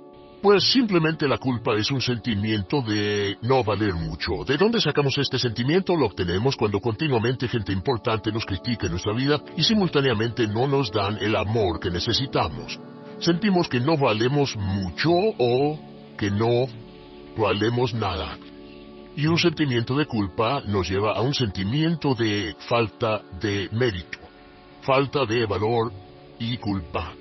Pues simplemente la culpa es un sentimiento de no valer mucho. ¿De dónde sacamos este sentimiento? Lo obtenemos cuando continuamente gente importante nos critica en nuestra vida y simultáneamente no nos dan el amor que necesitamos. Sentimos que no valemos mucho o que no valemos nada. Y un sentimiento de culpa nos lleva a un sentimiento de falta de mérito, falta de valor y culpa.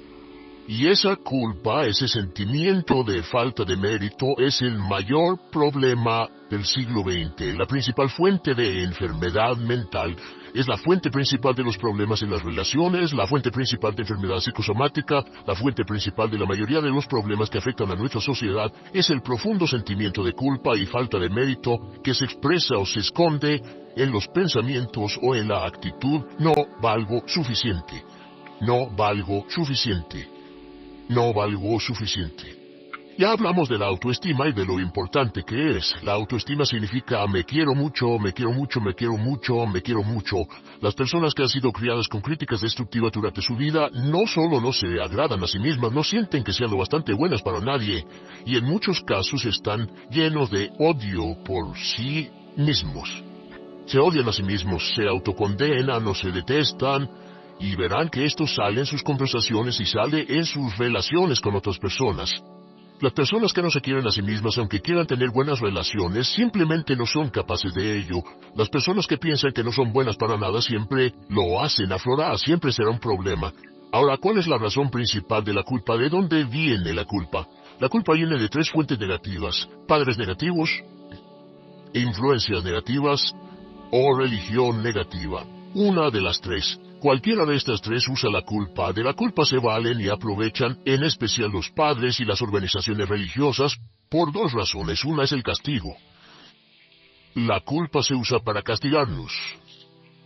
Y esa culpa, ese sentimiento de falta de mérito, es el mayor problema del siglo XX. La principal fuente de enfermedad mental es la fuente principal de los problemas en las relaciones, la fuente principal de enfermedad psicosomática, la fuente principal de la mayoría de los problemas que afectan a nuestra sociedad, es el profundo sentimiento de culpa y falta de mérito que se expresa o se esconde en los pensamientos o en la actitud no valgo suficiente, no valgo suficiente. No valgo suficiente. Ya hablamos de la autoestima y de lo importante que es. La autoestima significa me quiero mucho, me quiero mucho, me quiero mucho, me quiero mucho. Las personas que han sido criadas con críticas destructivas durante su vida no solo no se agradan a sí mismas, no sienten que sean lo bastante buenas para nadie, y en muchos casos están llenos de odio por sí mismos. Se odian a sí mismos, se autocondenan o se detestan, y verán que esto sale en sus conversaciones y sale en sus relaciones con otras personas. Las personas que no se quieren a sí mismas, aunque quieran tener buenas relaciones, simplemente no son capaces de ello. Las personas que piensan que no son buenas para nada siempre lo hacen aflorar, siempre será un problema. Ahora, ¿cuál es la razón principal de la culpa? ¿De dónde viene la culpa? La culpa viene de tres fuentes negativas: padres negativos, influencias negativas o religión negativa. Una de las tres. Cualquiera de estas tres usa la culpa. De la culpa se valen y aprovechan, en especial los padres y las organizaciones religiosas, por dos razones. Una es el castigo. La culpa se usa para castigarnos.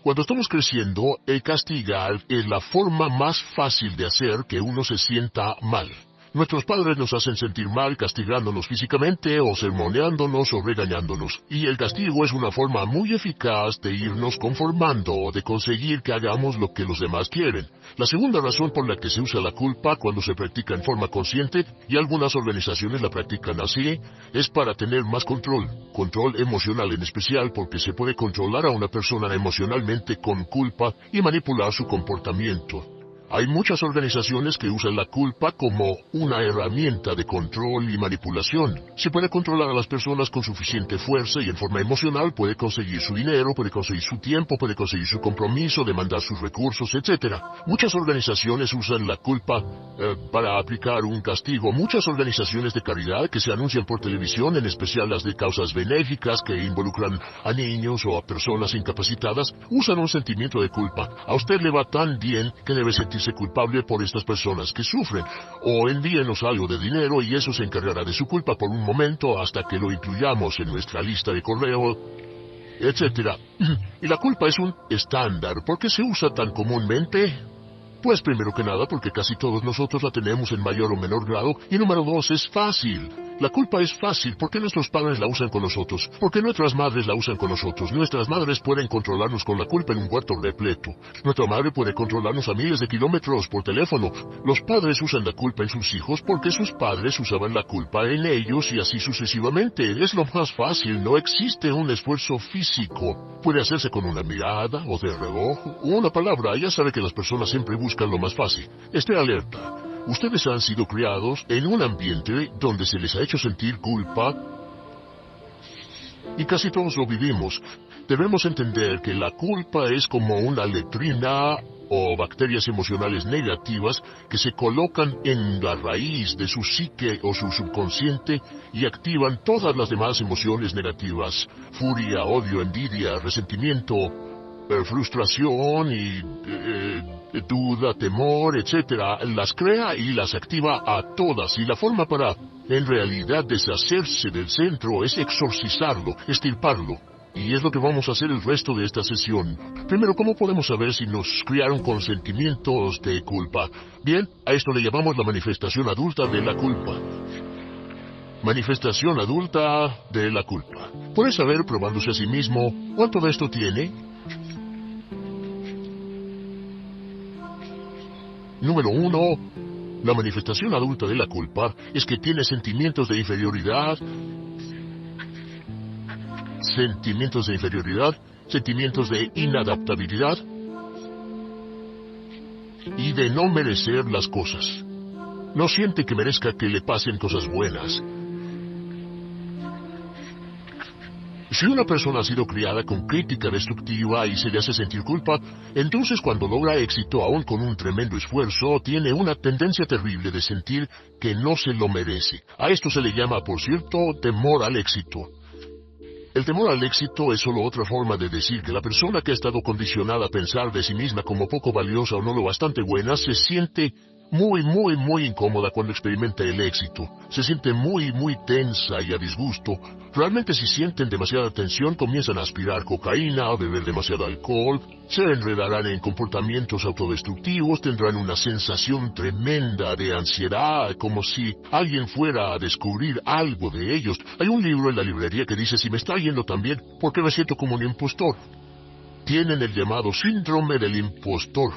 Cuando estamos creciendo, el castigar es la forma más fácil de hacer que uno se sienta mal. Nuestros padres nos hacen sentir mal castigándonos físicamente o sermoneándonos o regañándonos. Y el castigo es una forma muy eficaz de irnos conformando o de conseguir que hagamos lo que los demás quieren. La segunda razón por la que se usa la culpa cuando se practica en forma consciente, y algunas organizaciones la practican así, es para tener más control. Control emocional en especial, porque se puede controlar a una persona emocionalmente con culpa y manipular su comportamiento. Hay muchas organizaciones que usan la culpa como una herramienta de control y manipulación. Se puede controlar a las personas con suficiente fuerza y en forma emocional puede conseguir su dinero, puede conseguir su tiempo, puede conseguir su compromiso, demandar sus recursos, etc. Muchas organizaciones usan la culpa para aplicar un castigo. Muchas organizaciones de caridad que se anuncian por televisión, en especial las de causas benéficas que involucran a niños o a personas incapacitadas, usan un sentimiento de culpa. A usted le va tan bien que debe sentirse culpable por estas personas que sufren, o envíenos algo de dinero y eso se encargará de su culpa por un momento hasta que lo incluyamos en nuestra lista de correo, etc. Y la culpa es un estándar. ¿Por qué se usa tan comúnmente? Pues primero que nada porque casi todos nosotros la tenemos en mayor o menor grado, y número dos, es fácil. La culpa es fácil. ¿Por qué nuestros padres la usan con nosotros? ¿Por qué nuestras madres la usan con nosotros? Nuestras madres pueden controlarnos con la culpa en un cuarto repleto. Nuestra madre puede controlarnos a miles de kilómetros por teléfono. Los padres usan la culpa en sus hijos porque sus padres usaban la culpa en ellos y así sucesivamente. Es lo más fácil, no existe un esfuerzo físico. Puede hacerse con una mirada o de reojo o una palabra. Ya sabe que las personas siempre buscan lo más fácil. Esté alerta. Ustedes han sido criados en un ambiente donde se les ha hecho sentir culpa y casi todos lo vivimos. Debemos entender que la culpa es como una letrina o bacterias emocionales negativas que se colocan en la raíz de su psique o su subconsciente y activan todas las demás emociones negativas: furia, odio, envidia, resentimiento, frustración y duda, temor, etcétera. Las crea y las activa a todas, y la forma para, en realidad, deshacerse del centro es exorcizarlo, extirparlo. Y es lo que vamos a hacer el resto de esta sesión. Primero, ¿cómo podemos saber si nos criaron con sentimientos de culpa? Bien, a esto le llamamos la manifestación adulta de la culpa. Manifestación adulta de la culpa. Puede saber, probándose a sí mismo, cuánto de esto tiene. Número 1. La manifestación adulta de la culpa es que tiene sentimientos de inferioridad, sentimientos de inadaptabilidad y de no merecer las cosas. No siente que merezca que le pasen cosas buenas. Si una persona ha sido criada con crítica destructiva y se le hace sentir culpa, entonces cuando logra éxito, aún con un tremendo esfuerzo, tiene una tendencia terrible de sentir que no se lo merece. A esto se le llama, por cierto, temor al éxito. El temor al éxito es solo otra forma de decir que la persona que ha estado condicionada a pensar de sí misma como poco valiosa o no lo bastante buena se siente muy incómoda cuando experimenta el éxito. Se siente muy tensa y a disgusto. Realmente si sienten demasiada tensión comienzan a aspirar cocaína, a beber demasiado alcohol, se enredarán en comportamientos autodestructivos, tendrán una sensación tremenda de ansiedad, como si alguien fuera a descubrir algo de ellos. Hay un libro en la librería que dice: si me está yendo tan bien, ¿por qué me siento como un impostor? Tienen el llamado síndrome del impostor.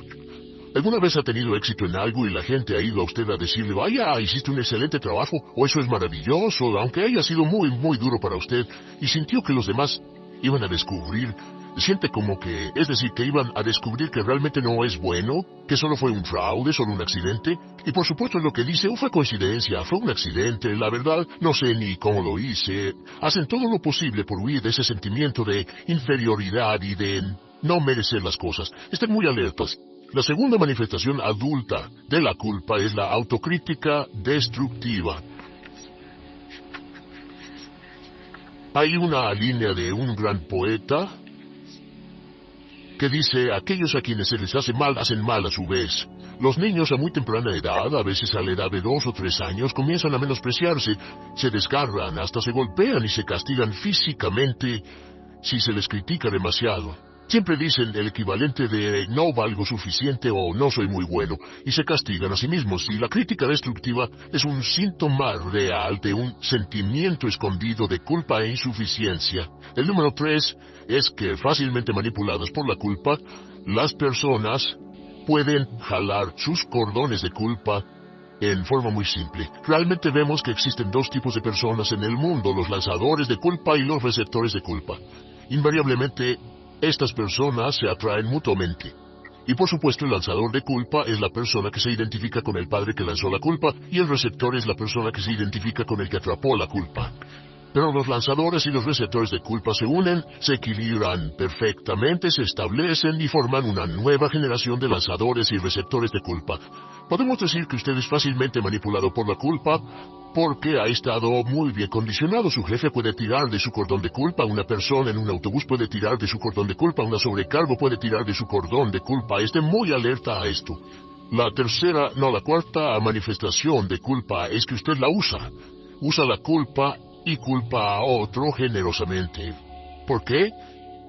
¿Alguna vez ha tenido éxito en algo y la gente ha ido a usted a decirle: vaya, hiciste un excelente trabajo, o eso es maravilloso, aunque haya sido muy duro para usted, y sintió que los demás iban a descubrir, siente como que, es decir, que iban a descubrir que realmente no es bueno, que solo fue un fraude, solo un accidente? Y por supuesto lo que dice: fue coincidencia, fue un accidente, la verdad, no sé ni cómo lo hice. Hacen todo lo posible por huir de ese sentimiento de inferioridad y de no merecer las cosas. Estén muy alertas. La segunda manifestación adulta de la culpa es la autocrítica destructiva. Hay una línea de un gran poeta que dice: aquellos a quienes se les hace mal hacen mal a su vez. Los niños a muy temprana edad, a veces a la edad de 2 o 3 años, comienzan a menospreciarse, se desgarran, hasta se golpean y se castigan físicamente si se les critica demasiado. Siempre dicen el equivalente de no valgo suficiente o no soy muy bueno, y se castigan a sí mismos. Y la crítica destructiva es un síntoma real de un sentimiento escondido de culpa e insuficiencia. El número 3 es que, fácilmente manipuladas por la culpa, las personas pueden jalar sus cordones de culpa en forma muy simple. Realmente vemos que existen 2 tipos de personas en el mundo: los lanzadores de culpa y los receptores de culpa. Invariablemente, estas personas se atraen mutuamente. Y por supuesto el lanzador de culpa es la persona que se identifica con el padre que lanzó la culpa, y el receptor es la persona que se identifica con el que atrapó la culpa. Pero los lanzadores y los receptores de culpa se unen, se equilibran perfectamente, se establecen y forman una nueva generación de lanzadores y receptores de culpa. Podemos decir que usted es fácilmente manipulado por la culpa porque ha estado muy bien condicionado. Su jefe puede tirar de su cordón de culpa, una persona en un autobús puede tirar de su cordón de culpa, una sobrecargo puede tirar de su cordón de culpa. Esté muy alerta a esto. La cuarta manifestación de culpa es que usted la usa. Usa la culpa y culpa a otro generosamente. ¿Por qué?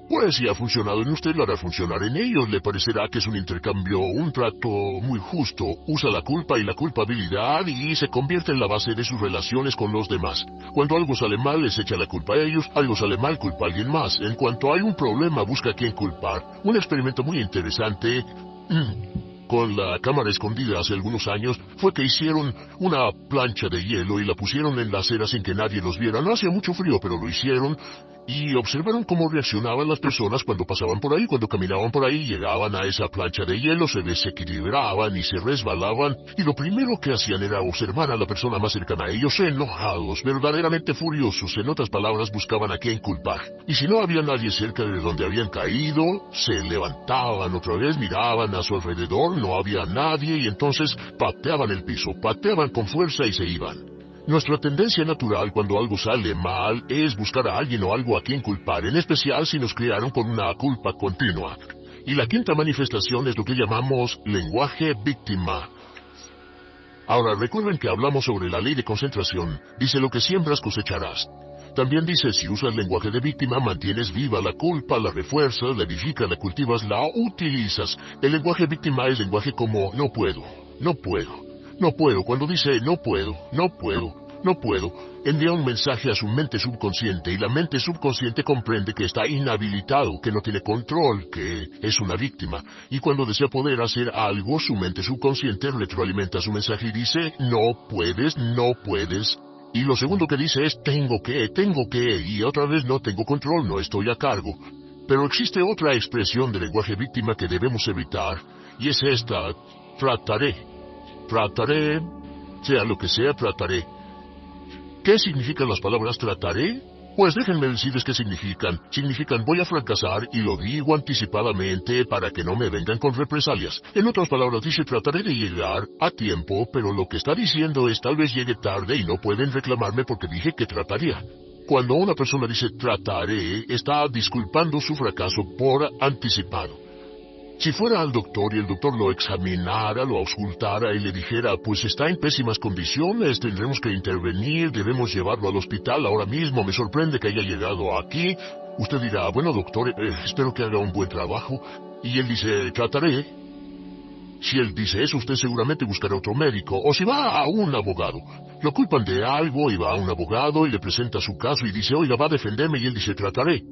Pues si ha funcionado en usted, lo hará funcionar en ellos. Le parecerá que es un intercambio, un trato muy justo. Usa la culpa y la culpabilidad y se convierte en la base de sus relaciones con los demás. Cuando algo sale mal, les echa la culpa a ellos. Algo sale mal, culpa a alguien más. En cuanto hay un problema, busca a quien culpar. Un experimento muy interesante con la cámara escondida hace algunos años fue que hicieron una plancha de hielo y la pusieron en la acera sin que nadie los viera. No hacía mucho frío, pero lo hicieron, y observaron cómo reaccionaban las personas cuando pasaban por ahí. Cuando caminaban por ahí, llegaban a esa plancha de hielo, se desequilibraban y se resbalaban, y lo primero que hacían era observar a la persona más cercana a ellos, enojados, verdaderamente furiosos. En otras palabras, buscaban a quién culpar. Y si no había nadie cerca de donde habían caído, se levantaban otra vez, miraban a su alrededor, no había nadie, y entonces pateaban el piso, pateaban con fuerza y se iban. Nuestra tendencia natural cuando algo sale mal es buscar a alguien o algo a quien culpar, en especial si nos criaron con una culpa continua. Y la quinta manifestación es lo que llamamos lenguaje víctima. Ahora, recuerden que hablamos sobre la ley de concentración. Dice: lo que siembras cosecharás. También dice: si usas lenguaje de víctima, mantienes viva la culpa, la refuerzas, la edificas, la cultivas, la utilizas. El lenguaje víctima es lenguaje como no puedo, no puedo. No puedo. Cuando dice no puedo, no puedo, no puedo, envía un mensaje a su mente subconsciente, y la mente subconsciente comprende que está inhabilitado, que no tiene control, que es una víctima. Y cuando desea poder hacer algo, su mente subconsciente retroalimenta su mensaje y dice: no puedes, no puedes. Y lo segundo que dice es: tengo que, y otra vez no tengo control, no estoy a cargo. Pero existe otra expresión del lenguaje víctima que debemos evitar, y es esta: trataré. Trataré, sea lo que sea, trataré. ¿Qué significan las palabras trataré? Pues déjenme decirles qué significan. Significan voy a fracasar y lo digo anticipadamente para que no me vengan con represalias. En otras palabras dice trataré de llegar a tiempo, pero lo que está diciendo es tal vez llegue tarde y no pueden reclamarme porque dije que trataría. Cuando una persona dice trataré, está disculpando su fracaso por anticipado. Si fuera al doctor y el doctor lo examinara, lo auscultara y le dijera, pues está en pésimas condiciones, tendremos que intervenir, debemos llevarlo al hospital ahora mismo, me sorprende que haya llegado aquí, usted dirá, bueno doctor, espero que haga un buen trabajo, y él dice, trataré. Si él dice eso, usted seguramente buscará otro médico, o si va a un abogado. Lo culpan de algo y va a un abogado y le presenta su caso y dice, oiga, va a defenderme, y él dice, trataré.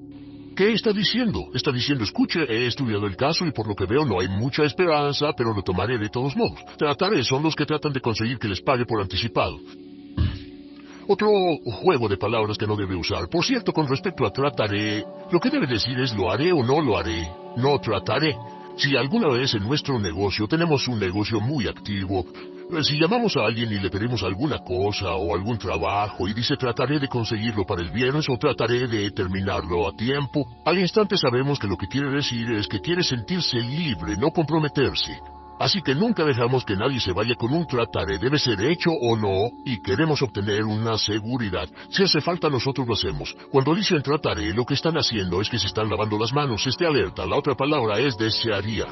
¿Qué está diciendo? Está diciendo, escuche, he estudiado el caso y por lo que veo no hay mucha esperanza, pero lo tomaré de todos modos. Trataré son los que tratan de conseguir que les pague por anticipado. Otro juego de palabras que no debe usar. Por cierto, con respecto a trataré, lo que debe decir es lo haré o no lo haré. No trataré. Si alguna vez en nuestro negocio tenemos un negocio muy activo, si llamamos a alguien y le pedimos alguna cosa o algún trabajo y dice trataré de conseguirlo para el viernes o trataré de terminarlo a tiempo, al instante sabemos que lo que quiere decir es que quiere sentirse libre, no comprometerse. Así que nunca dejamos que nadie se vaya con un trataré, debe ser hecho o no, y queremos obtener una seguridad. Si hace falta nosotros lo hacemos. Cuando dicen trataré, lo que están haciendo es que se están lavando las manos, esté alerta. La otra palabra es desearía.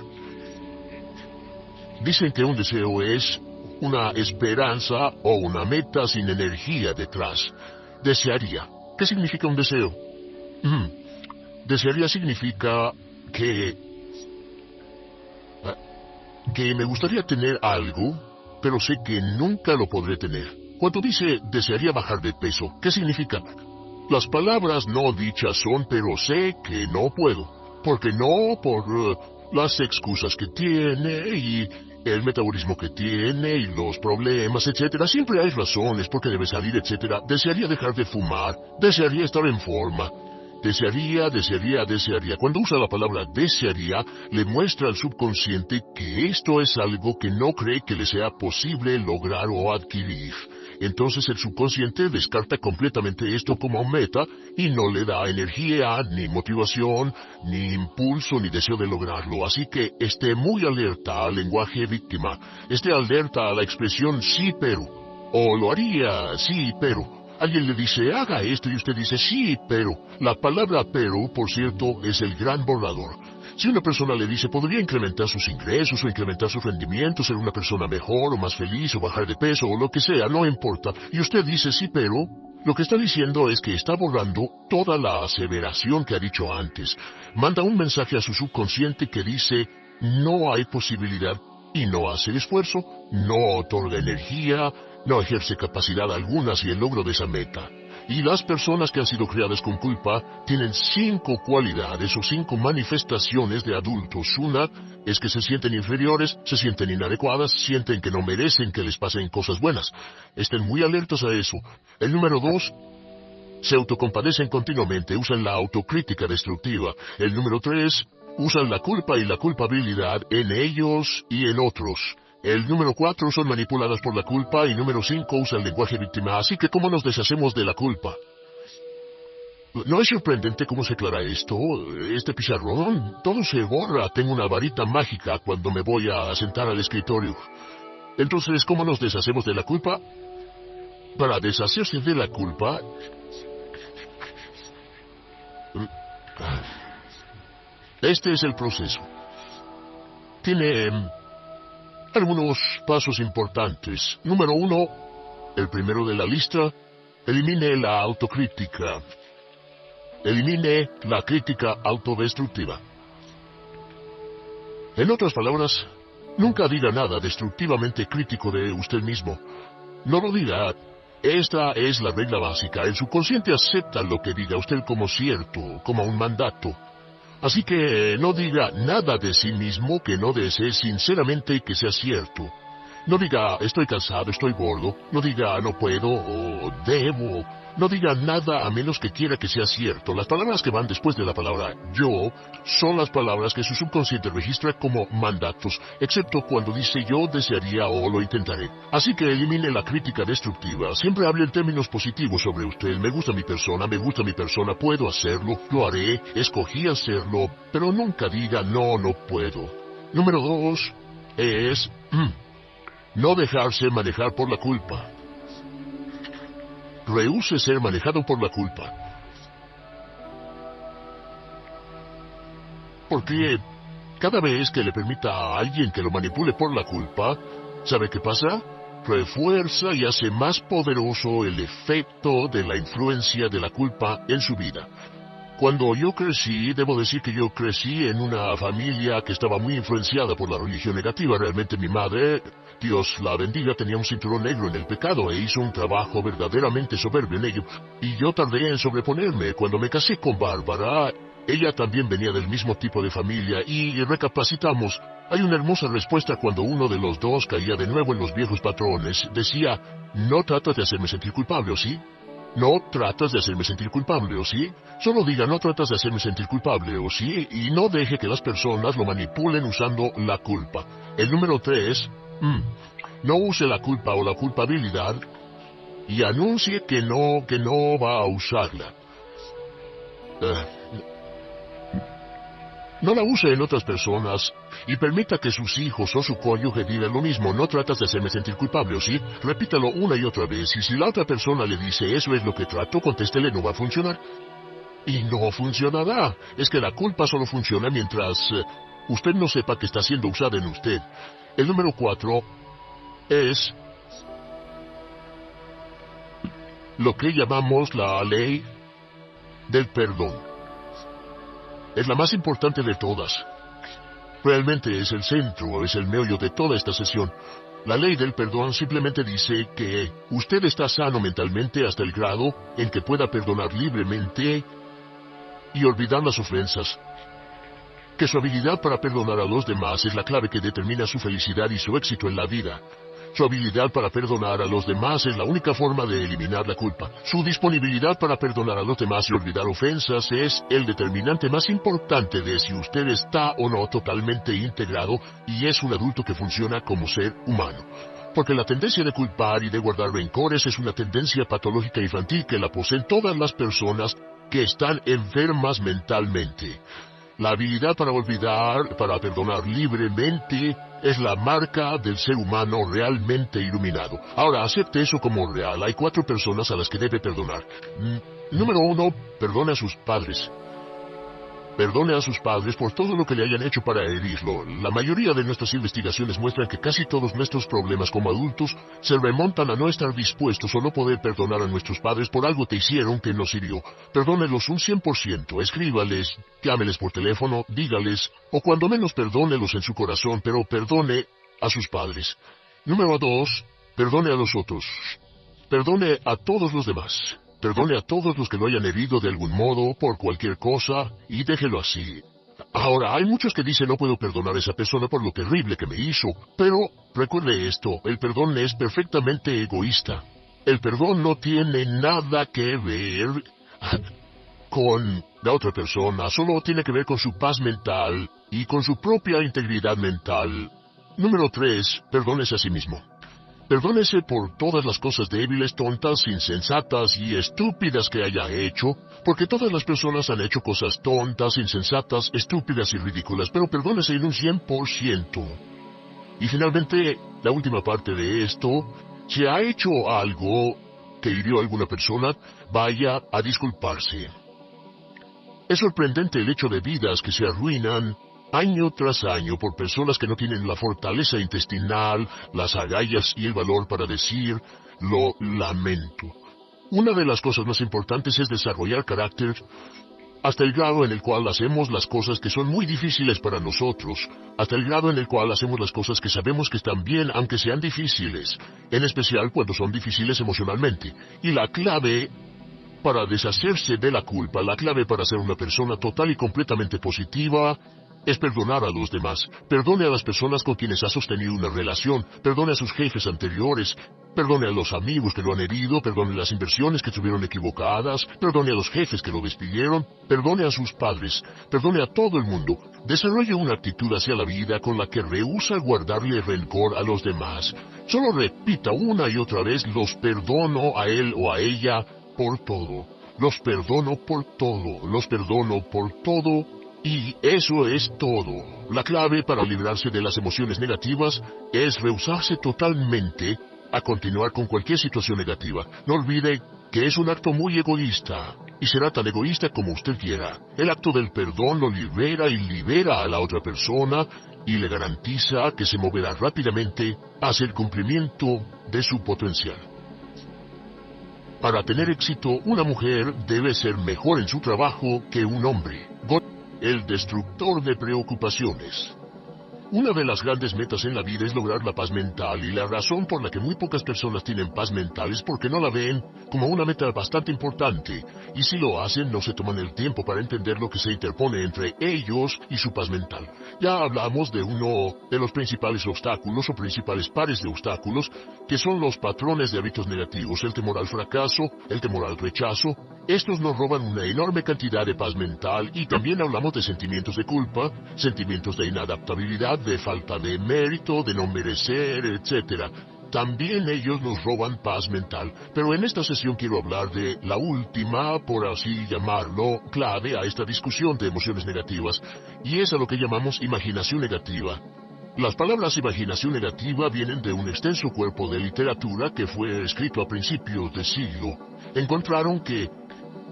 Dicen que un deseo es una esperanza o una meta sin energía detrás. Desearía. ¿Qué significa un deseo? Desearía significa que me gustaría tener algo, pero sé que nunca lo podré tener. Cuando dice desearía bajar de peso, ¿qué significa? Las palabras no dichas son, pero sé que no puedo. Porque no, por las excusas que tiene y el metabolismo que tiene y los problemas, etcétera. Siempre hay razones por qué debe salir, etcétera. Desearía dejar de fumar, desearía estar en forma. Desearía. Cuando usa la palabra desearía, le muestra al subconsciente que esto es algo que no cree que le sea posible lograr o adquirir. Entonces el subconsciente descarta completamente esto como meta y no le da energía, ni motivación, ni impulso, ni deseo de lograrlo. Así que esté muy alerta al lenguaje víctima. Esté alerta a la expresión sí pero. O lo haría, sí pero. Alguien le dice, haga esto, y usted dice, sí, pero. La palabra pero, por cierto, es el gran borrador. Si una persona le dice, podría incrementar sus ingresos o incrementar su rendimiento, ser una persona mejor o más feliz o bajar de peso o lo que sea, no importa. Y usted dice, sí, pero. Lo que está diciendo es que está borrando toda la aseveración que ha dicho antes. Manda un mensaje a su subconsciente que dice, no hay posibilidad, y no hace el esfuerzo, no otorga energía, no ejerce capacidad alguna hacia el logro de esa meta. Y las personas que han sido criadas con culpa tienen 5 cualidades o 5 manifestaciones de adultos. Una es que se sienten inferiores, se sienten inadecuadas, sienten que no merecen que les pasen cosas buenas. Estén muy alertas a eso. El número 2, se autocompadecen continuamente, usan la autocrítica destructiva. El número 3, usan la culpa y la culpabilidad en ellos y en otros. El número 4 son manipuladas por la culpa y número 5 usa el lenguaje víctima. Así que ¿cómo nos deshacemos de la culpa? ¿No es sorprendente cómo se aclara esto? Este pizarrón, todo se borra. Tengo una varita mágica cuando me voy a sentar al escritorio. Entonces, ¿cómo nos deshacemos de la culpa? Para deshacerse de la culpa... Este es el proceso. Tiene algunos pasos importantes. Número 1, el primero de la lista, elimine la autocrítica. Elimine la crítica autodestructiva. En otras palabras, nunca diga nada destructivamente crítico de usted mismo. No lo diga. Esta es la regla básica. El subconsciente acepta lo que diga usted como cierto, como un mandato. Así que no diga nada de sí mismo que no desee sinceramente que sea cierto. No diga estoy cansado, estoy gordo. No diga no puedo o debo. No diga nada a menos que quiera que sea cierto. Las palabras que van después de la palabra yo son las palabras que su subconsciente registra como mandatos, excepto cuando dice yo desearía o lo intentaré. Así que elimine la crítica destructiva. Siempre hable en términos positivos sobre usted. Me gusta mi persona, puedo hacerlo, lo haré, escogí hacerlo, pero nunca diga no, no puedo. Número 2 es no dejarse manejar por la culpa. Rehúse ser manejado por la culpa. Porque cada vez que le permita a alguien que lo manipule por la culpa, ¿sabe qué pasa? Refuerza y hace más poderoso el efecto de la influencia de la culpa en su vida. Cuando yo crecí, debo decir que yo crecí en una familia que estaba muy influenciada por la religión negativa. Realmente mi madre, Dios la bendiga, tenía un cinturón negro en el pecado e hizo un trabajo verdaderamente soberbio en ello. Y yo tardé en sobreponerme. Cuando me casé con Bárbara, ella también venía del mismo tipo de familia y recapacitamos. Hay una hermosa respuesta cuando uno de los dos caía de nuevo en los viejos patrones. Decía, no tratas de hacerme sentir culpable, ¿o sí? No tratas de hacerme sentir culpable, ¿o sí? Solo diga, no tratas de hacerme sentir culpable, ¿o sí? Y no deje que las personas lo manipulen usando la culpa. El número 3, no use la culpa o la culpabilidad y anuncie que no va a usarla. No la use en otras personas y permita que sus hijos o su cónyuge digan lo mismo. No tratas de hacerme sentir culpable, ¿o sí? Repítalo una y otra vez y si la otra persona le dice eso es lo que trato, contéstele no va a funcionar. Y no funcionará. Es que la culpa solo funciona mientras usted no sepa que está siendo usada en usted. El número 4 es lo que llamamos la ley del perdón. Es la más importante de todas. Realmente es el centro, es el meollo de toda esta sesión. La ley del perdón simplemente dice que usted está sano mentalmente hasta el grado en que pueda perdonar libremente y olvidar las ofensas. Que su habilidad para perdonar a los demás es la clave que determina su felicidad y su éxito en la vida. Su habilidad para perdonar a los demás es la única forma de eliminar la culpa. Su disponibilidad para perdonar a los demás y olvidar ofensas es el determinante más importante de si usted está o no totalmente integrado y es un adulto que funciona como ser humano. Porque la tendencia de culpar y de guardar rencores es una tendencia patológica infantil que la poseen todas las personas que están enfermas mentalmente. La habilidad para olvidar, para perdonar libremente, es la marca del ser humano realmente iluminado. Ahora, acepte eso como real. Hay 4 personas a las que debe perdonar. Número 1, perdone a sus padres. Perdone a sus padres por todo lo que le hayan hecho para herirlo. La mayoría de nuestras investigaciones muestran que casi todos nuestros problemas como adultos se remontan a no estar dispuestos o no poder perdonar a nuestros padres por algo que hicieron que nos hirió. Perdónelos un 100%, escríbales, llámeles por teléfono, dígales, o cuando menos perdónelos en su corazón, pero perdone a sus padres. Número 2, perdone a los otros. Perdone a todos los demás. Perdone a todos los que lo hayan herido de algún modo, por cualquier cosa, y déjelo así. Ahora, hay muchos que dicen no puedo perdonar a esa persona por lo terrible que me hizo, pero recuerde esto, el perdón es perfectamente egoísta. El perdón no tiene nada que ver con la otra persona, solo tiene que ver con su paz mental y con su propia integridad mental. Número 3, perdónese a sí mismo. Perdónese por todas las cosas débiles, tontas, insensatas y estúpidas que haya hecho, porque todas las personas han hecho cosas tontas, insensatas, estúpidas y ridículas, pero perdónese en un 100%. Y finalmente, la última parte de esto, si ha hecho algo que hirió a alguna persona, vaya a disculparse. Es sorprendente el hecho de vidas que se arruinan año tras año por personas que no tienen la fortaleza intestinal, las agallas y el valor para decir, lo lamento. Una de las cosas más importantes es desarrollar carácter hasta el grado en el cual hacemos las cosas que son muy difíciles para nosotros, hasta el grado en el cual hacemos las cosas que sabemos que están bien aunque sean difíciles, en especial cuando son difíciles emocionalmente. Y la clave para deshacerse de la culpa, la clave para ser una persona total y completamente positiva, es perdonar a los demás. Perdone a las personas con quienes ha sostenido una relación, perdone a sus jefes anteriores, perdone a los amigos que lo han herido, perdone las inversiones que estuvieron equivocadas, perdone a los jefes que lo despidieron, perdone a sus padres, perdone a todo el mundo. Desarrolle una actitud hacia la vida con la que rehúsa guardarle rencor a los demás. Solo repita una y otra vez: los perdono a él o a ella por todo. Los perdono por todo, los perdono por todo. Y eso es todo. La clave para librarse de las emociones negativas es rehusarse totalmente a continuar con cualquier situación negativa. No olvide que es un acto muy egoísta, y será tan egoísta como usted quiera. El acto del perdón lo libera y libera a la otra persona, y le garantiza que se moverá rápidamente hacia el cumplimiento de su potencial. Para tener éxito, una mujer debe ser mejor en su trabajo que un hombre. El destructor de preocupaciones. Una de las grandes metas en la vida es lograr la paz mental, y la razón por la que muy pocas personas tienen paz mental es porque no la ven como una meta bastante importante, y si lo hacen no se toman el tiempo para entender lo que se interpone entre ellos y su paz mental. Ya hablamos de uno de los principales obstáculos o principales pares de obstáculos, que son los patrones de hábitos negativos: el temor al fracaso, el temor al rechazo. Estos nos roban una enorme cantidad de paz mental, y también hablamos de sentimientos de culpa, sentimientos de inadaptabilidad, de falta de mérito, de no merecer, etc. También ellos nos roban paz mental. Pero en esta sesión quiero hablar de la última, por así llamarlo, clave a esta discusión de emociones negativas, y es a lo que llamamos imaginación negativa. Las palabras imaginación negativa vienen de un extenso cuerpo de literatura que fue escrito a principios de siglo. Encontraron que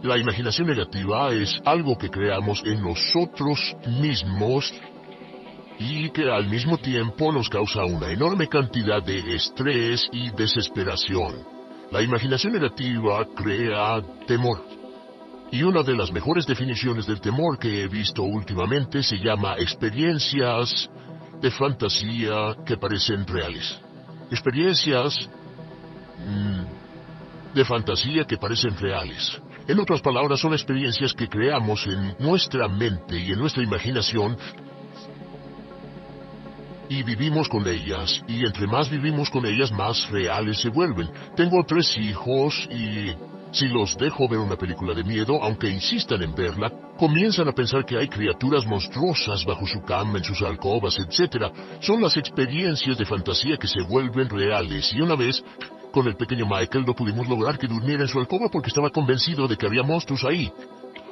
la imaginación negativa es algo que creamos en nosotros mismos y que al mismo tiempo nos causa una enorme cantidad de estrés y desesperación. La imaginación negativa crea temor. Y una de las mejores definiciones del temor que he visto últimamente se llama experiencias de fantasía que parecen reales. Experiencias de fantasía que parecen reales. En otras palabras, son experiencias que creamos en nuestra mente y en nuestra imaginación, y vivimos con ellas, y entre más vivimos con ellas, más reales se vuelven. Tengo 3 hijos, y si los dejo ver una película de miedo, aunque insistan en verla, comienzan a pensar que hay criaturas monstruosas bajo su cama, en sus alcobas, etc. Son las experiencias de fantasía que se vuelven reales, y una vez, con el pequeño Michael, no pudimos lograr que durmiera en su alcoba porque estaba convencido de que había monstruos ahí.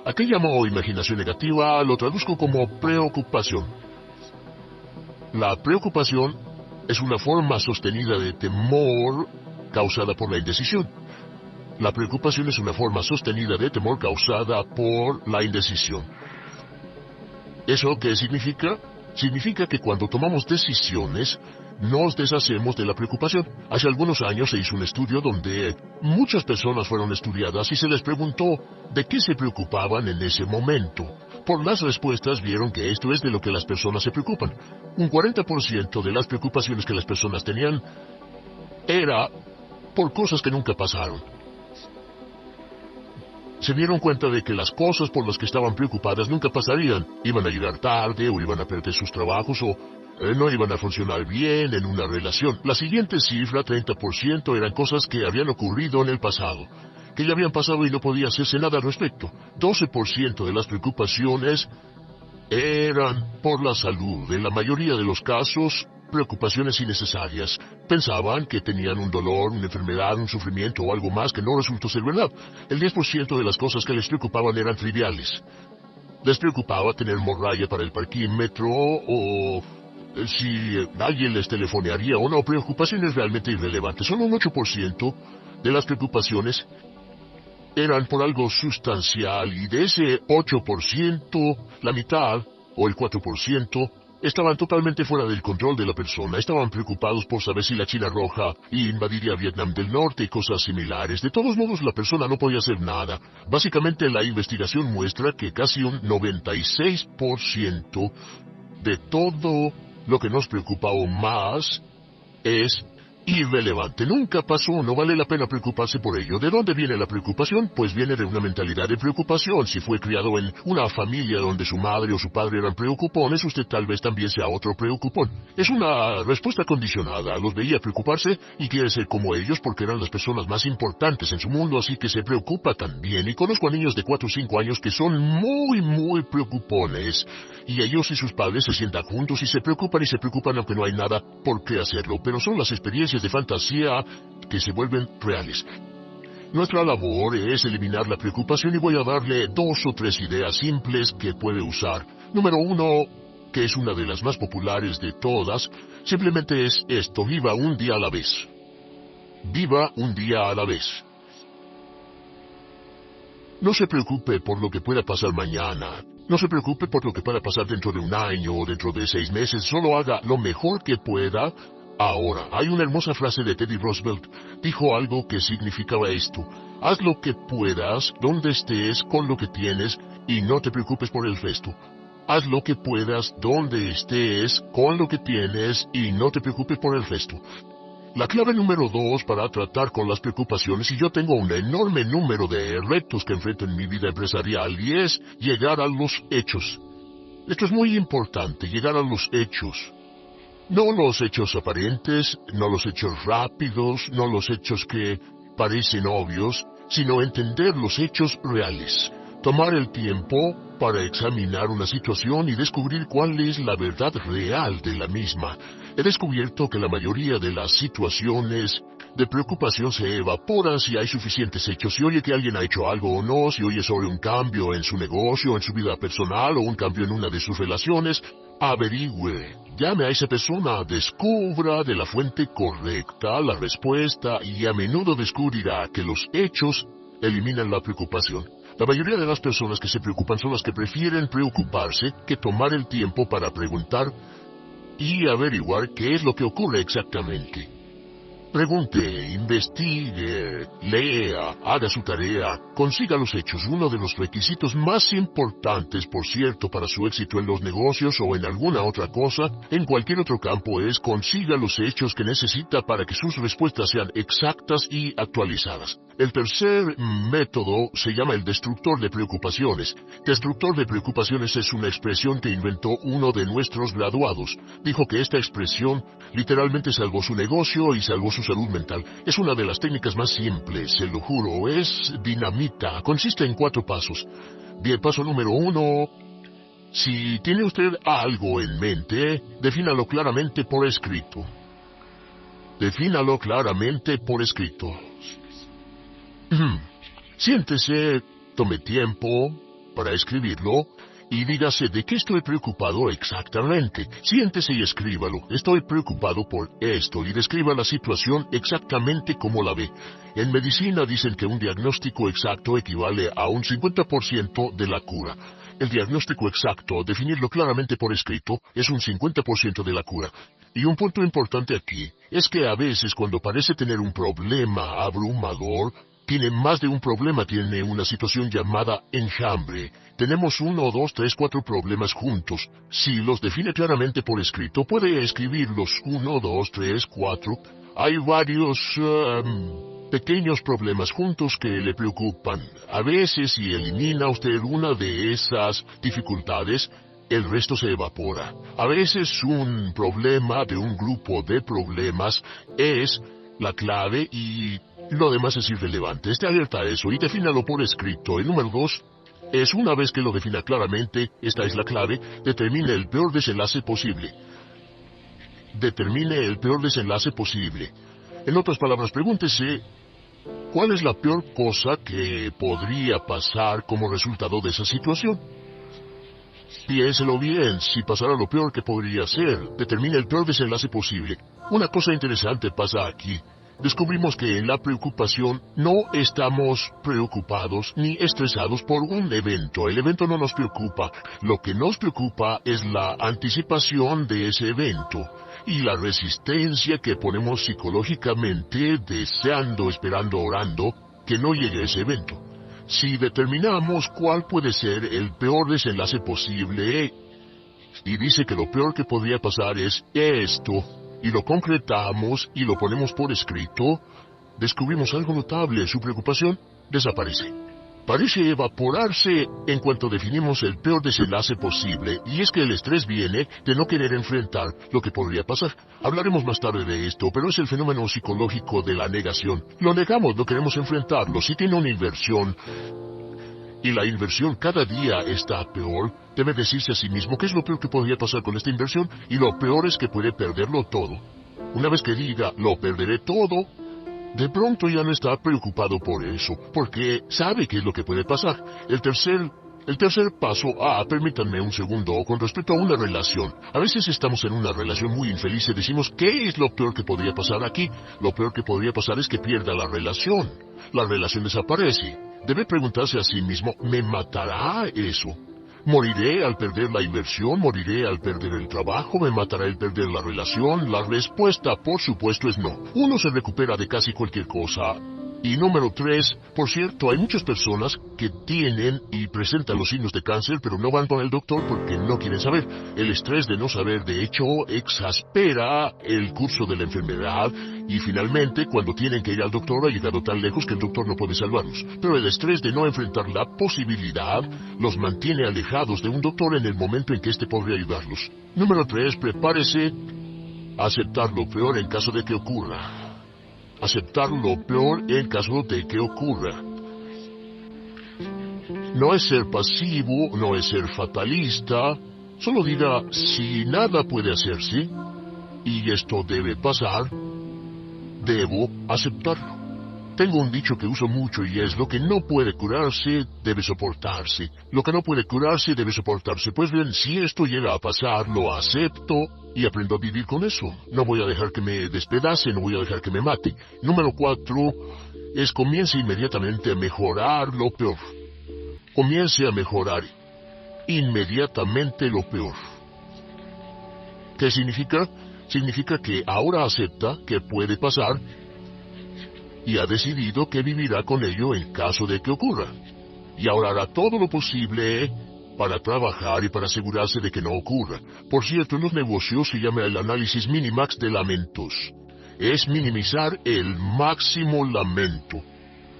¿A qué llamo imaginación negativa? Lo traduzco como preocupación. La preocupación es una forma sostenida de temor causada por la indecisión. La preocupación es una forma sostenida de temor causada por la indecisión. ¿Eso qué significa? Significa que cuando tomamos decisiones, nos deshacemos de la preocupación. Hace algunos años se hizo un estudio donde muchas personas fueron estudiadas y se les preguntó de qué se preocupaban en ese momento. Por las respuestas vieron que esto es de lo que las personas se preocupan. Un 40% de las preocupaciones que las personas tenían era por cosas que nunca pasaron. Se dieron cuenta de que las cosas por las que estaban preocupadas nunca pasarían. Iban a llegar tarde, o iban a perder sus trabajos, o no iban a funcionar bien en una relación. La siguiente cifra, 30%, eran cosas que habían ocurrido en el pasado, que ya habían pasado y no podía hacerse nada al respecto. 12% de las preocupaciones eran por la salud. En la mayoría de los casos, preocupaciones innecesarias. Pensaban que tenían un dolor, una enfermedad, un sufrimiento o algo más que no resultó ser verdad. El 10% de las cosas que les preocupaban eran triviales. Les preocupaba tener morralla para el parquímetro, o si alguien les telefonearía o no. Preocupaciones realmente irrelevantes. Solo un 8% de las preocupaciones eran por algo sustancial, y de ese 8%, la mitad, o el 4%, estaban totalmente fuera del control de la persona. Estaban preocupados por saber si la China Roja invadiría Vietnam del Norte y cosas similares. De todos modos, la persona no podía hacer nada. Básicamente, la investigación muestra que casi un 96% de todo lo que nos preocupa o más es irrelevante. Nunca pasó, no vale la pena preocuparse por ello. ¿De dónde viene la preocupación? Pues viene de una mentalidad de preocupación. Si fue criado en una familia donde su madre o su padre eran preocupones, usted tal vez también sea otro preocupón. Es una respuesta condicionada. Los veía preocuparse y quiere ser como ellos porque eran las personas más importantes en su mundo, así que se preocupa también. Y conozco a niños de 4 o 5 años que son muy preocupones. Y ellos y sus padres se sientan juntos y se preocupan aunque no hay nada por qué hacerlo. Pero son las experiencias de fantasía que se vuelven reales. Nuestra labor es eliminar la preocupación y voy a darle 2 o 3 ideas simples que puede usar. Número 1, que es una de las más populares de todas, simplemente es esto: viva un día a la vez. Viva un día a la vez. No se preocupe por lo que pueda pasar mañana. No se preocupe por lo que pueda pasar dentro de un año o dentro de 6 meses. Solo haga lo mejor que pueda ahora. Hay una hermosa frase de Teddy Roosevelt. Dijo algo que significaba esto: haz lo que puedas, donde estés, con lo que tienes, y no te preocupes por el resto. Haz lo que puedas, donde estés, con lo que tienes, y no te preocupes por el resto. La clave número 2 para tratar con las preocupaciones, y yo tengo un enorme número de retos que enfrento en mi vida empresarial, y es llegar a los hechos. Esto es muy importante, llegar a los hechos. No los hechos aparentes, no los hechos rápidos, no los hechos que parecen obvios, sino entender los hechos reales. Tomar el tiempo para examinar una situación y descubrir cuál es la verdad real de la misma. He descubierto que la mayoría de las situaciones de preocupación se evaporan si hay suficientes hechos. Si oye que alguien ha hecho algo o no, si oye sobre un cambio en su negocio, en su vida personal o un cambio en una de sus relaciones, averigüe, llame a esa persona, descubra de la fuente correcta la respuesta y a menudo descubrirá que los hechos eliminan la preocupación. La mayoría de las personas que se preocupan son las que prefieren preocuparse que tomar el tiempo para preguntar y averiguar qué es lo que ocurre exactamente. Pregunte, investigue, lea, haga su tarea, consiga los hechos. Uno de los requisitos más importantes, por cierto, para su éxito en los negocios o en alguna otra cosa, en cualquier otro campo, es consiga los hechos que necesita para que sus respuestas sean exactas y actualizadas. El tercer método se llama el destructor de preocupaciones. Destructor de preocupaciones es una expresión que inventó uno de nuestros graduados. Dijo que esta expresión literalmente salvó su negocio y salvó su salud mental. Es una de las técnicas más simples, se lo juro, es dinamita. Consiste en 4 pasos. Bien, paso número 1. Si tiene usted algo en mente, defínalo claramente por escrito. Defínalo claramente por escrito. Siéntese, tome tiempo para escribirlo y dígase de qué estoy preocupado exactamente. Siéntese y escríbalo. Estoy preocupado por esto y describa la situación exactamente como la ve. En medicina dicen que un diagnóstico exacto equivale a un 50% de la cura. El diagnóstico exacto, definirlo claramente por escrito, es un 50% de la cura. Y un punto importante aquí es que a veces cuando parece tener un problema abrumador, tiene más de un problema, tiene una situación llamada enjambre. Tenemos 1, 2, 3, 4 problemas juntos. Si los define claramente por escrito, puede escribirlos 1, 2, 3, 4. Hay varios pequeños problemas juntos que le preocupan. A veces, si elimina usted una de esas dificultades, el resto se evapora. A veces un problema de un grupo de problemas es la clave y lo demás es irrelevante. Esté alerta a eso y defínalo por escrito. El número 2 es, una vez que lo defina claramente, esta es la clave, determine el peor desenlace posible. Determine el peor desenlace posible. En otras palabras, pregúntese, ¿cuál es la peor cosa que podría pasar como resultado de esa situación? Piénselo bien, si pasara lo peor que podría ser, determine el peor desenlace posible. Una cosa interesante pasa aquí. Descubrimos que en la preocupación no estamos preocupados ni estresados por un evento. El evento no nos preocupa. Lo que nos preocupa es la anticipación de ese evento y la resistencia que ponemos psicológicamente, deseando, esperando, orando, que no llegue ese evento. Si determinamos cuál puede ser el peor desenlace posible, y dice que lo peor que podría pasar es esto, y lo concretamos y lo ponemos por escrito, descubrimos algo notable: su preocupación desaparece. Parece evaporarse en cuanto definimos el peor desenlace posible, y es que el estrés viene de no querer enfrentar lo que podría pasar. Hablaremos más tarde de esto, pero es el fenómeno psicológico de la negación. Lo negamos, no queremos enfrentarlo. Si tiene una inversión, y la inversión cada día está peor, debe decirse a sí mismo qué es lo peor que podría pasar con esta inversión, y lo peor es que puede perderlo todo. Una vez que diga, lo perderé todo, de pronto ya no está preocupado por eso, porque sabe qué es lo que puede pasar. El tercer paso, permítanme un segundo, con respecto a una relación. A veces estamos en una relación muy infeliz y decimos, ¿qué es lo peor que podría pasar aquí? Lo peor que podría pasar es que pierda la relación. La relación desaparece. Debe preguntarse a sí mismo, ¿me matará eso? ¿Moriré al perder la inversión? ¿Moriré al perder el trabajo? ¿Me matará el perder la relación? La respuesta, por supuesto, es no. Uno se recupera de casi cualquier cosa. Y número 3, por cierto, hay muchas personas que tienen y presentan los signos de cáncer, pero no van con el doctor porque no quieren saber. El estrés de no saber, de hecho, exaspera el curso de la enfermedad, y finalmente, cuando tienen que ir al doctor, ha llegado tan lejos que el doctor no puede salvarlos. Pero el estrés de no enfrentar la posibilidad los mantiene alejados de un doctor en el momento en que éste podría ayudarlos. Número 3, prepárese a aceptar lo peor en caso de que ocurra. Aceptar lo peor en caso de que ocurra. No es ser pasivo, no es ser fatalista. Solo diga, si nada puede hacerse, y esto debe pasar, debo aceptarlo. Tengo un dicho que uso mucho y es: lo que no puede curarse, debe soportarse. Lo que no puede curarse, debe soportarse. Pues bien, si esto llega a pasar, lo acepto y aprendo a vivir con eso. No voy a dejar que me despedace, no voy a dejar que me mate. Número 4 es: comience inmediatamente a mejorar lo peor. Comience a mejorar inmediatamente lo peor. ¿Qué significa? Significa que ahora acepta que puede pasar y ha decidido que vivirá con ello en caso de que ocurra. Y ahora hará todo lo posible para trabajar y para asegurarse de que no ocurra. Por cierto, en los negocios se llama el análisis minimax de lamentos. Es minimizar el máximo lamento.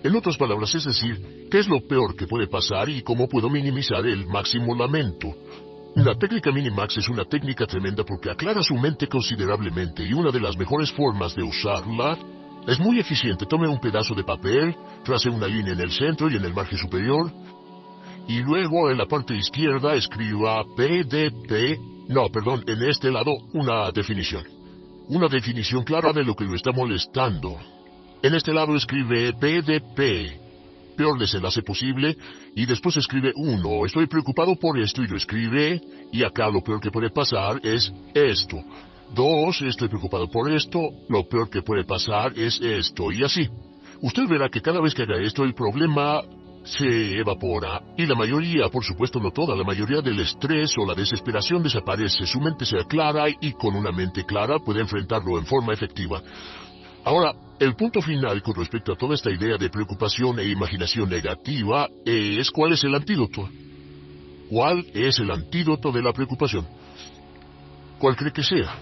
En otras palabras, es decir, ¿qué es lo peor que puede pasar y cómo puedo minimizar el máximo lamento? La técnica Minimax es una técnica tremenda porque aclara su mente considerablemente, y una de las mejores formas de usarla es muy eficiente. Tome un pedazo de papel, trace una línea en el centro y en el margen superior, y luego en la parte izquierda escriba en este lado una definición. Una definición clara de lo que lo está molestando. En este lado escribe PDP, peor desenlace posible, y después escribe 1, estoy preocupado por esto, y lo escribe, y acá lo peor que puede pasar es esto. 2, estoy preocupado por esto, lo peor que puede pasar es esto, y así. Usted verá que cada vez que haga esto, el problema se evapora, y la mayoría, por supuesto no toda, la mayoría del estrés o la desesperación desaparece. Su mente se aclara, y con una mente clara puede enfrentarlo en forma efectiva. Ahora, el punto final con respecto a toda esta idea de preocupación e imaginación negativa es: ¿cuál es el antídoto? ¿Cuál es el antídoto de la preocupación? ¿Cuál cree que sea?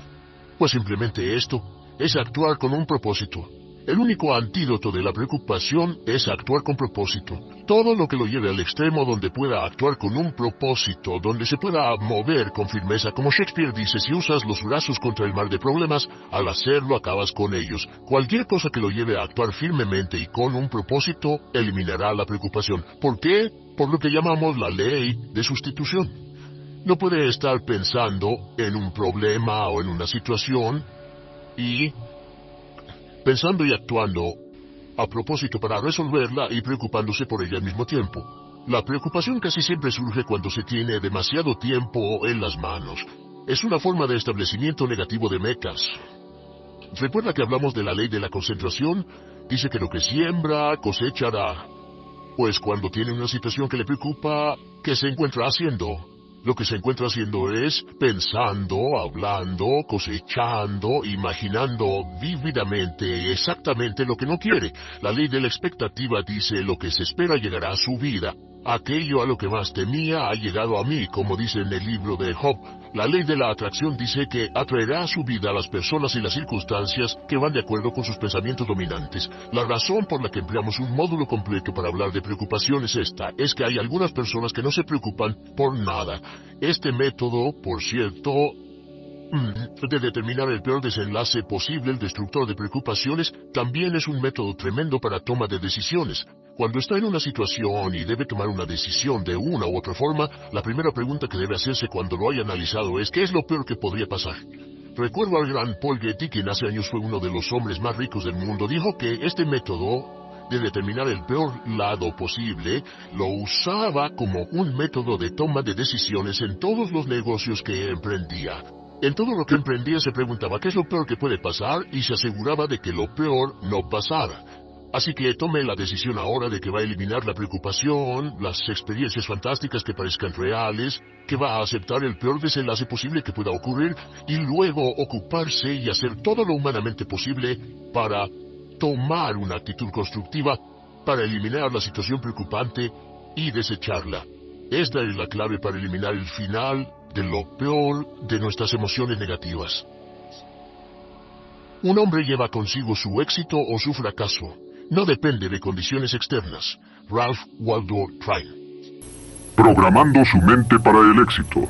Pues simplemente esto, es actuar con un propósito. El único antídoto de la preocupación es actuar con propósito. Todo lo que lo lleve al extremo donde pueda actuar con un propósito, donde se pueda mover con firmeza. Como Shakespeare dice, si usas los brazos contra el mar de problemas, al hacerlo acabas con ellos. Cualquier cosa que lo lleve a actuar firmemente y con un propósito, eliminará la preocupación. ¿Por qué? Por lo que llamamos la ley de sustitución. No puede estar pensando en un problema o en una situación y pensando y actuando a propósito para resolverla y preocupándose por ella al mismo tiempo. La preocupación casi siempre surge cuando se tiene demasiado tiempo en las manos. Es una forma de establecimiento negativo de metas. ¿Recuerda que hablamos de la ley de la concentración? Dice que lo que siembra, cosechará. Pues cuando tiene una situación que le preocupa, ¿qué se encuentra haciendo? Lo que se encuentra haciendo es pensando, hablando, cosechando, imaginando vívidamente exactamente lo que no quiere. La ley de la expectativa dice: lo que se espera llegará a su vida. Aquello a lo que más temía ha llegado a mí, como dice en el libro de Job. La ley de la atracción dice que atraerá a su vida a las personas y las circunstancias que van de acuerdo con sus pensamientos dominantes. La razón por la que empleamos un módulo completo para hablar de preocupación es esta, es que hay algunas personas que no se preocupan por nada. Este método, por cierto, de determinar el peor desenlace posible, el destructor de preocupaciones, también es un método tremendo para toma de decisiones. Cuando está en una situación y debe tomar una decisión de una u otra forma, la primera pregunta que debe hacerse cuando lo haya analizado es ¿qué es lo peor que podría pasar? Recuerdo al gran Paul Getty, quien hace años fue uno de los hombres más ricos del mundo, dijo que este método de determinar el peor lado posible, lo usaba como un método de toma de decisiones en todos los negocios que emprendía. En todo lo que emprendía se preguntaba qué es lo peor que puede pasar y se aseguraba de que lo peor no pasara. Así que tome la decisión ahora de que va a eliminar la preocupación, las experiencias fantásticas que parezcan reales, que va a aceptar el peor desenlace posible que pueda ocurrir y luego ocuparse y hacer todo lo humanamente posible para tomar una actitud constructiva, para eliminar la situación preocupante y desecharla. Esta es la clave para eliminar el final de lo peor de nuestras emociones negativas. Un hombre lleva consigo su éxito o su fracaso. No depende de condiciones externas. Ralph Waldo Trine. Programando su mente para el éxito.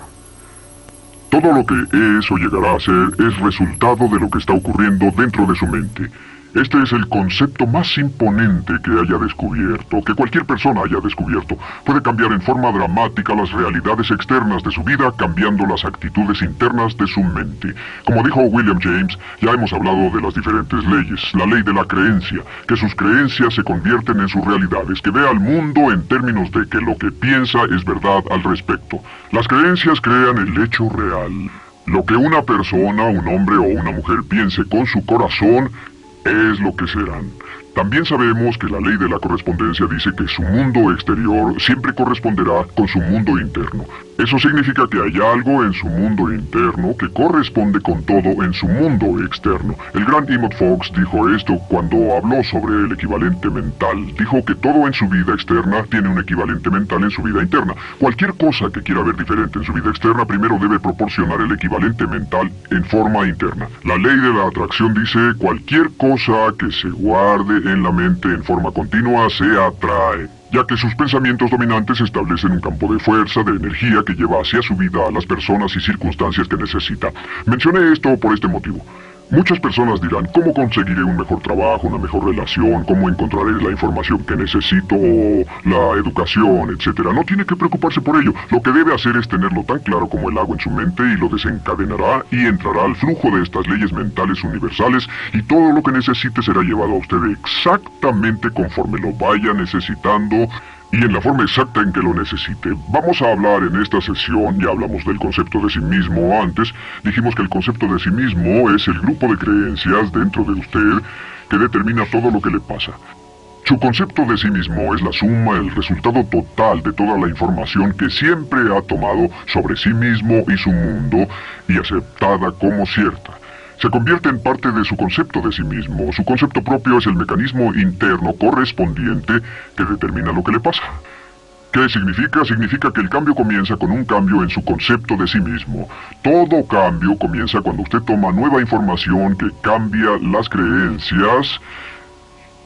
Todo lo que es o llegará a ser es resultado de lo que está ocurriendo dentro de su mente. Este es el concepto más imponente que haya descubierto, que cualquier persona haya descubierto. Puede cambiar en forma dramática las realidades externas de su vida, cambiando las actitudes internas de su mente. Como dijo William James, ya hemos hablado de las diferentes leyes. La ley de la creencia, que sus creencias se convierten en sus realidades, que ve al mundo en términos de que lo que piensa es verdad al respecto. Las creencias crean el hecho real. Lo que una persona, un hombre o una mujer piense con su corazón, es lo que serán. También sabemos que la ley de la correspondencia dice que su mundo exterior siempre corresponderá con su mundo interno. Eso significa que hay algo en su mundo interno que corresponde con todo en su mundo externo. El gran Emmett Fox dijo esto cuando habló sobre el equivalente mental. Dijo que todo en su vida externa tiene un equivalente mental en su vida interna. Cualquier cosa que quiera ver diferente en su vida externa primero debe proporcionar el equivalente mental en forma interna. La ley de la atracción dice cualquier cosa que se guarde en la mente en forma continua se atrae, ya que sus pensamientos dominantes establecen un campo de fuerza, de energía que lleva hacia su vida a las personas y circunstancias que necesita. Mencioné esto por este motivo. Muchas personas dirán, ¿cómo conseguiré un mejor trabajo, una mejor relación? ¿Cómo encontraré la información que necesito? O la educación, etcétera. No tiene que preocuparse por ello. Lo que debe hacer es tenerlo tan claro como el agua en su mente y lo desencadenará y entrará al flujo de estas leyes mentales universales y todo lo que necesite será llevado a usted exactamente conforme lo vaya necesitando y en la forma exacta en que lo necesite. Vamos a hablar en esta sesión, ya hablamos del concepto de sí mismo antes, dijimos que el concepto de sí mismo es el grupo de creencias dentro de usted que determina todo lo que le pasa. Su concepto de sí mismo es la suma, el resultado total de toda la información que siempre ha tomado sobre sí mismo y su mundo y aceptada como cierta. Se convierte en parte de su concepto de sí mismo. Su concepto propio es el mecanismo interno correspondiente que determina lo que le pasa. ¿Qué significa? Significa que el cambio comienza con un cambio en su concepto de sí mismo. Todo cambio comienza cuando usted toma nueva información que cambia las creencias.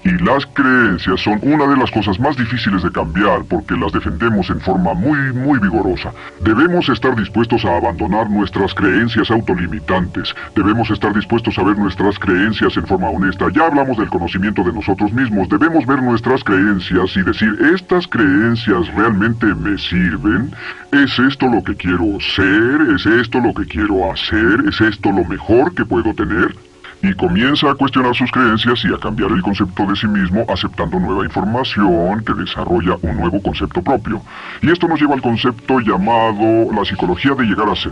Y las creencias son una de las cosas más difíciles de cambiar porque las defendemos en forma muy vigorosa. Debemos estar dispuestos a abandonar nuestras creencias autolimitantes. Debemos estar dispuestos a ver nuestras creencias en forma honesta. Ya hablamos del conocimiento de nosotros mismos. Debemos ver nuestras creencias y decir, ¿estas creencias realmente me sirven? ¿Es esto lo que quiero ser? ¿Es esto lo que quiero hacer? ¿Es esto lo mejor que puedo tener? Y comienza a cuestionar sus creencias y a cambiar el concepto de sí mismo aceptando nueva información que desarrolla un nuevo concepto propio. Y esto nos lleva al concepto llamado la psicología de llegar a ser.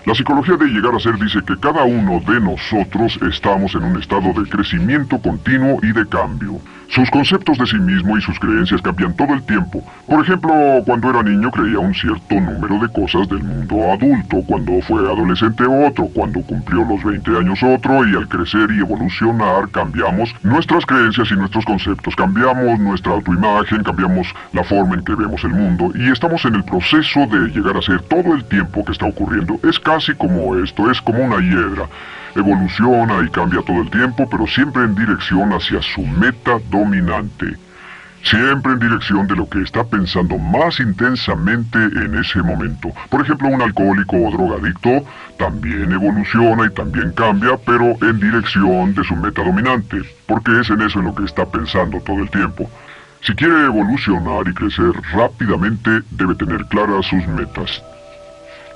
La psicología de llegar a ser dice que cada uno de nosotros estamos en un estado de crecimiento continuo y de cambio. Sus conceptos de sí mismo y sus creencias cambian todo el tiempo. Por ejemplo, cuando era niño creía un cierto número de cosas del mundo adulto, cuando fue adolescente otro, cuando cumplió los 20 años otro, y al crecer y evolucionar cambiamos nuestras creencias y nuestros conceptos, cambiamos nuestra autoimagen, cambiamos la forma en que vemos el mundo, y estamos en el proceso de llegar a ser todo el tiempo que está ocurriendo. Es casi como esto, es como una hiedra. Evoluciona y cambia todo el tiempo, pero siempre en dirección hacia su meta dominante. Siempre en dirección de lo que está pensando más intensamente en ese momento. Por ejemplo, un alcohólico o drogadicto también evoluciona y también cambia, pero en dirección de su meta dominante, porque es en eso en lo que está pensando todo el tiempo. Si quiere evolucionar y crecer rápidamente, debe tener claras sus metas.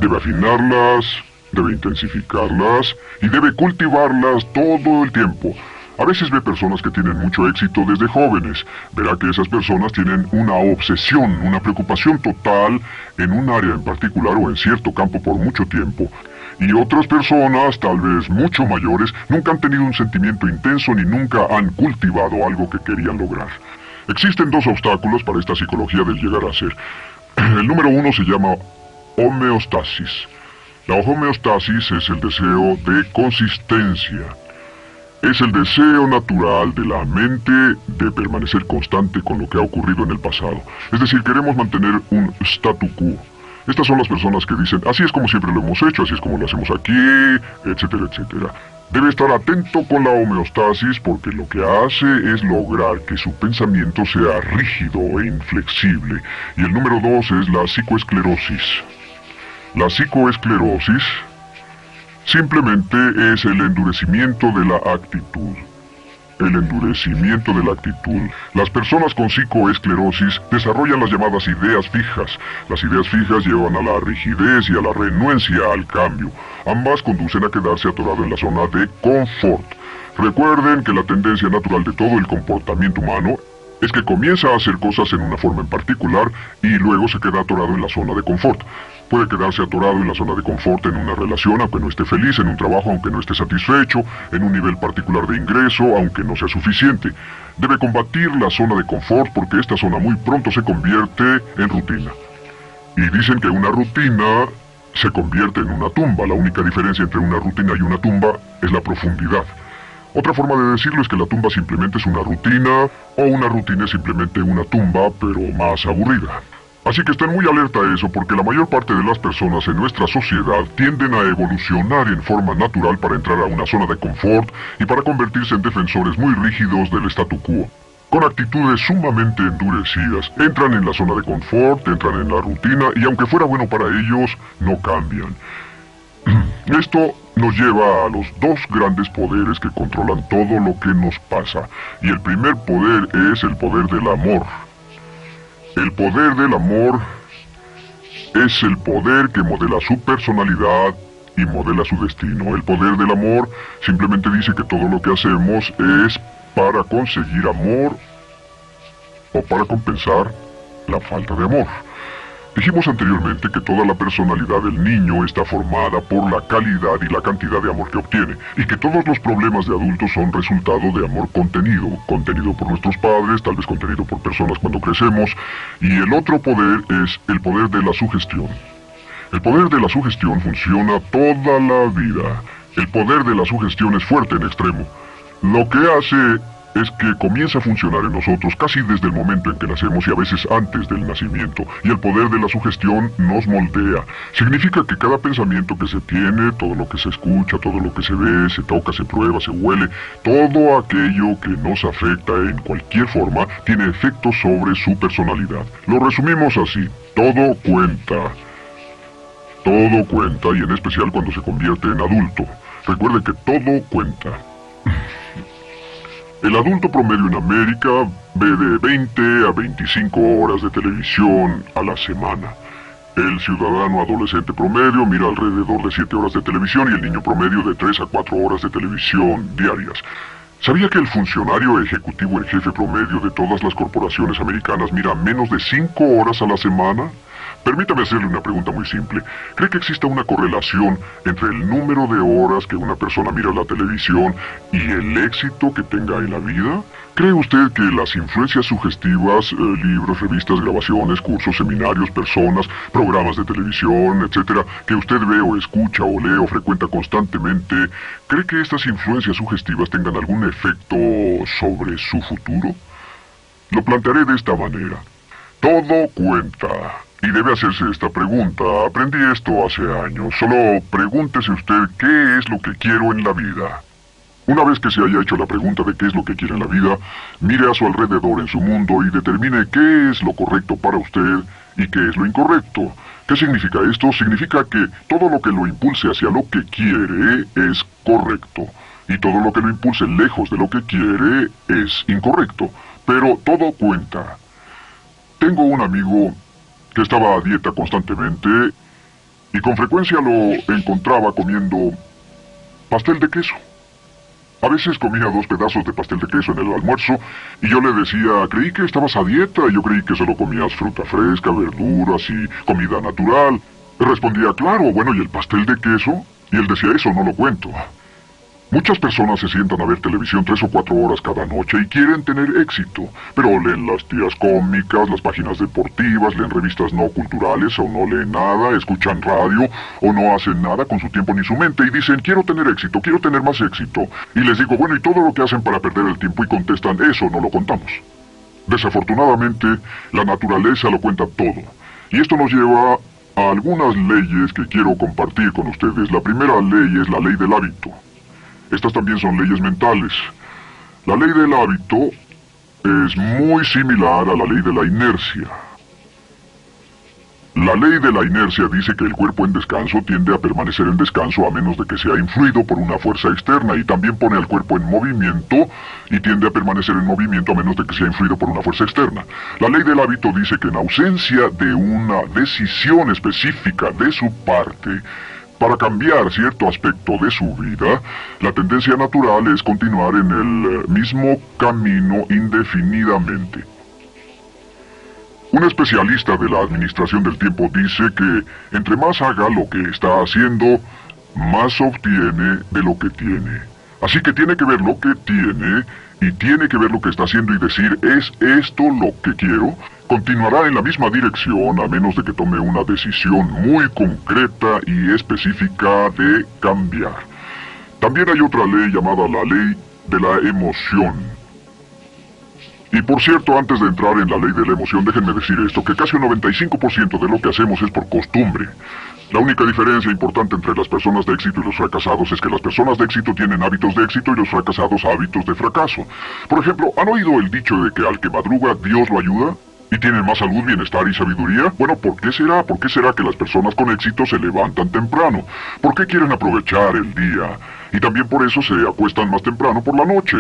Debe afinarlas, debe intensificarlas y debe cultivarlas todo el tiempo. A veces ve personas que tienen mucho éxito desde jóvenes. Verá que esas personas tienen una obsesión, una preocupación total en un área en particular o en cierto campo por mucho tiempo. Y otras personas, tal vez mucho mayores, nunca han tenido un sentimiento intenso ni nunca han cultivado algo que querían lograr. Existen dos obstáculos para esta psicología del llegar a ser. El número uno se llama homeostasis. La homeostasis es el deseo de consistencia. Es el deseo natural de la mente de permanecer constante con lo que ha ocurrido en el pasado. Es decir, queremos mantener un statu quo. Estas son las personas que dicen, así es como siempre lo hemos hecho, así es como lo hacemos aquí, etcétera, etcétera. Debe estar atento con la homeostasis porque lo que hace es lograr que su pensamiento sea rígido e inflexible. Y el número dos es la psicoesclerosis. La psicoesclerosis simplemente es el endurecimiento de la actitud. El endurecimiento de la actitud. Las personas con psicoesclerosis desarrollan las llamadas ideas fijas. Las ideas fijas llevan a la rigidez y a la renuencia al cambio. Ambas conducen a quedarse atorado en la zona de confort. Recuerden que la tendencia natural de todo el comportamiento humano es que comienza a hacer cosas en una forma en particular y luego se queda atorado en la zona de confort. Puede quedarse atorado en la zona de confort en una relación aunque no esté feliz, en un trabajo aunque no esté satisfecho, en un nivel particular de ingreso aunque no sea suficiente. Debe combatir la zona de confort porque esta zona muy pronto se convierte en rutina. Y dicen que una rutina se convierte en una tumba. La única diferencia entre una rutina y una tumba es la profundidad. Otra forma de decirlo es que la tumba simplemente es una rutina, o una rutina es simplemente una tumba, pero más aburrida. Así que estén muy alerta a eso porque la mayor parte de las personas en nuestra sociedad tienden a evolucionar en forma natural para entrar a una zona de confort y para convertirse en defensores muy rígidos del statu quo. Con actitudes sumamente endurecidas, entran en la zona de confort, entran en la rutina y aunque fuera bueno para ellos, no cambian. Esto nos lleva a los dos grandes poderes que controlan todo lo que nos pasa. Y el primer poder es el poder del amor. El poder del amor es el poder que modela su personalidad y modela su destino. El poder del amor simplemente dice que todo lo que hacemos es para conseguir amor o para compensar la falta de amor. Dijimos anteriormente que toda la personalidad del niño está formada por la calidad y la cantidad de amor que obtiene, y que todos los problemas de adultos son resultado de amor contenido por nuestros padres, tal vez contenido por personas cuando crecemos, y el otro poder es el poder de la sugestión. El poder de la sugestión funciona toda la vida. El poder de la sugestión es fuerte en extremo. Lo que hace es que comienza a funcionar en nosotros casi desde el momento en que nacemos y a veces antes del nacimiento. Y el poder de la sugestión nos moldea. Significa que cada pensamiento que se tiene, todo lo que se escucha, todo lo que se ve, se toca, se prueba, se huele, todo aquello que nos afecta en cualquier forma, tiene efectos sobre su personalidad. Lo resumimos así: todo cuenta. Todo cuenta, y en especial cuando se convierte en adulto. Recuerde que todo cuenta. El adulto promedio en América ve de 20 a 25 horas de televisión a la semana. El ciudadano adolescente promedio mira alrededor de 7 horas de televisión y el niño promedio de 3 a 4 horas de televisión diarias. ¿Sabía que el funcionario ejecutivo en jefe promedio de todas las corporaciones americanas mira menos de 5 horas a la semana? Permítame hacerle una pregunta muy simple. ¿Cree que exista una correlación entre el número de horas que una persona mira la televisión y el éxito que tenga en la vida? ¿Cree usted que las influencias sugestivas, libros, revistas, grabaciones, cursos, seminarios, personas, programas de televisión, etcétera, que usted ve o escucha o lee o frecuenta constantemente, cree que estas influencias sugestivas tengan algún efecto sobre su futuro? Lo plantearé de esta manera. Todo cuenta. Y debe hacerse esta pregunta. Aprendí esto hace años. Solo pregúntese usted qué es lo que quiero en la vida. Una vez que se haya hecho la pregunta de qué es lo que quiere en la vida, mire a su alrededor en su mundo y determine qué es lo correcto para usted y qué es lo incorrecto. ¿Qué significa esto? Significa que todo lo que lo impulse hacia lo que quiere es correcto. Y todo lo que lo impulse lejos de lo que quiere es incorrecto. Pero todo cuenta. Tengo un amigo que estaba a dieta constantemente y con frecuencia lo encontraba comiendo pastel de queso. A veces comía 2 pedazos de pastel de queso en el almuerzo y yo le decía, creí que estabas a dieta, yo creí que solo comías fruta fresca, verduras y comida natural. Respondía, claro, bueno, ¿y el pastel de queso? Y él decía, eso no lo cuento. Muchas personas se sientan a ver televisión 3 o 4 horas cada noche y quieren tener éxito, pero leen las tiras cómicas, las páginas deportivas, leen revistas no culturales o no leen nada, escuchan radio o no hacen nada con su tiempo ni su mente y dicen, quiero tener éxito, quiero tener más éxito. Y les digo, bueno, ¿y todo lo que hacen para perder el tiempo? Y contestan, eso no lo contamos. Desafortunadamente, la naturaleza lo cuenta todo. Y esto nos lleva a algunas leyes que quiero compartir con ustedes. La primera ley es la ley del hábito. Estas también son leyes mentales. La ley del hábito es muy similar a la ley de la inercia. La ley de la inercia dice que el cuerpo en descanso tiende a permanecer en descanso a menos de que sea influido por una fuerza externa y también pone al cuerpo en movimiento y tiende a permanecer en movimiento a menos de que sea influido por una fuerza externa. La ley del hábito dice que en ausencia de una decisión específica de su parte, para cambiar cierto aspecto de su vida, la tendencia natural es continuar en el mismo camino indefinidamente. Un especialista de la administración del tiempo dice que entre más haga lo que está haciendo, más obtiene de lo que tiene. Así que tiene que ver lo que tiene y tiene que ver lo que está haciendo y decir, ¿es esto lo que quiero? Continuará en la misma dirección a menos de que tome una decisión muy concreta y específica de cambiar. También hay otra ley llamada la ley de la emoción. Y por cierto, antes de entrar en la ley de la emoción, déjenme decir esto, que casi un 95% de lo que hacemos es por costumbre. La única diferencia importante entre las personas de éxito y los fracasados es que las personas de éxito tienen hábitos de éxito y los fracasados hábitos de fracaso. Por ejemplo, ¿han oído el dicho de que al que madruga Dios lo ayuda? ¿Y tienen más salud, bienestar y sabiduría? Bueno, ¿por qué será? ¿Por qué será que las personas con éxito se levantan temprano? ¿Por qué quieren aprovechar el día? Y también por eso se acuestan más temprano por la noche.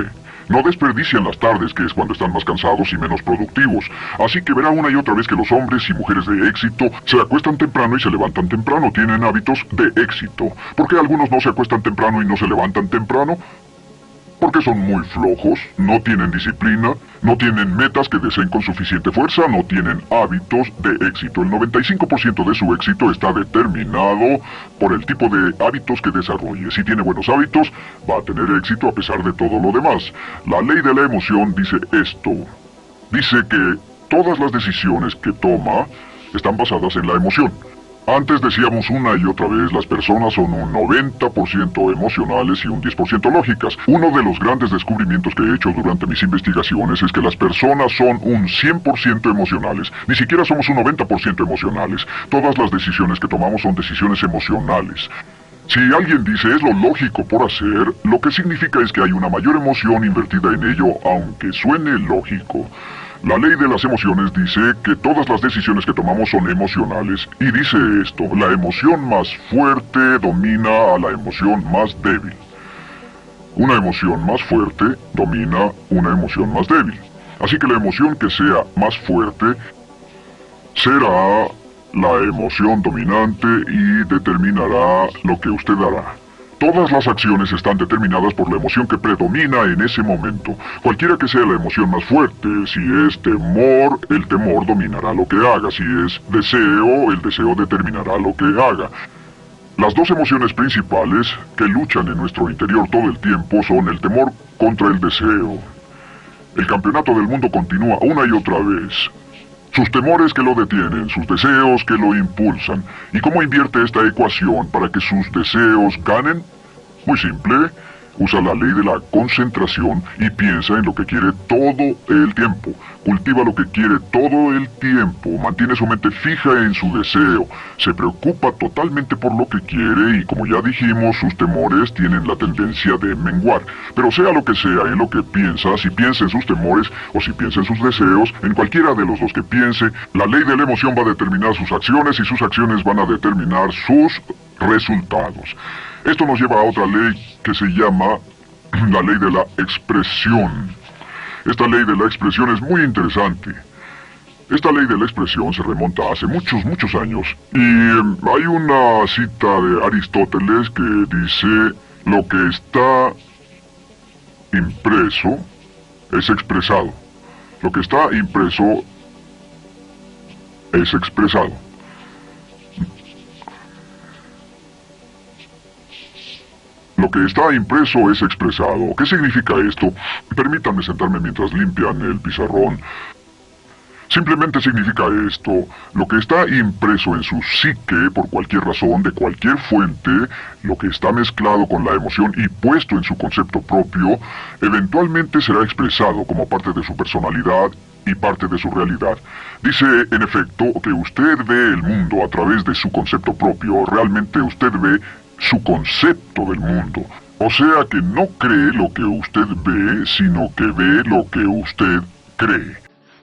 No desperdician las tardes, que es cuando están más cansados y menos productivos. Así que verá una y otra vez que los hombres y mujeres de éxito se acuestan temprano y se levantan temprano. Tienen hábitos de éxito. ¿Por qué algunos no se acuestan temprano y no se levantan temprano? Porque son muy flojos, no tienen disciplina, no tienen metas que deseen con suficiente fuerza, no tienen hábitos de éxito. El 95% de su éxito está determinado por el tipo de hábitos que desarrolle. Si tiene buenos hábitos, va a tener éxito a pesar de todo lo demás. La ley de la emoción dice esto. Dice que todas las decisiones que toma están basadas en la emoción. Antes decíamos una y otra vez, las personas son un 90% emocionales y un 10% lógicas. Uno de los grandes descubrimientos que he hecho durante mis investigaciones es que las personas son un 100% emocionales. Ni siquiera somos un 90% emocionales. Todas las decisiones que tomamos son decisiones emocionales. Si alguien dice es lo lógico por hacer, lo que significa es que hay una mayor emoción invertida en ello, aunque suene lógico. La ley de las emociones dice que todas las decisiones que tomamos son emocionales. Y dice esto, la emoción más fuerte domina a la emoción más débil. Una emoción más fuerte domina una emoción más débil. Así que la emoción que sea más fuerte será la emoción dominante y determinará lo que usted hará. Todas las acciones están determinadas por la emoción que predomina en ese momento. Cualquiera que sea la emoción más fuerte, si es temor, el temor dominará lo que haga. Si es deseo, el deseo determinará lo que haga. Las dos emociones principales que luchan en nuestro interior todo el tiempo son el temor contra el deseo. El campeonato del mundo continúa una y otra vez. Sus temores que lo detienen, sus deseos que lo impulsan. ¿Y cómo invierte esta ecuación para que sus deseos ganen? Muy simple. Usa la ley de la concentración y piensa en lo que quiere todo el tiempo. Cultiva lo que quiere todo el tiempo. Mantiene su mente fija en su deseo. Se preocupa totalmente por lo que quiere y, como ya dijimos, sus temores tienen la tendencia de menguar. Pero sea lo que sea en lo que piensa, si piensa en sus temores o si piensa en sus deseos, en cualquiera de los dos que piense, la ley de la emoción va a determinar sus acciones y sus acciones van a determinar sus resultados. Esto nos lleva a otra ley que se llama la ley de la expresión. Esta ley de la expresión es muy interesante. Esta ley de la expresión se remonta a hace muchos años y hay una cita de Aristóteles que dice: lo que está impreso es expresado. Lo que está impreso es expresado. Lo que está impreso es expresado. ¿Qué significa esto? Permítanme sentarme mientras limpian el pizarrón. Simplemente significa esto: lo que está impreso en su psique por cualquier razón, de cualquier fuente, lo que está mezclado con la emoción y puesto en su concepto propio, eventualmente será expresado como parte de su personalidad y parte de su realidad. Dice, en efecto, que usted ve el mundo a través de su concepto propio. Realmente usted ve su concepto del mundo. O sea que no cree lo que usted ve, sino que ve lo que usted cree.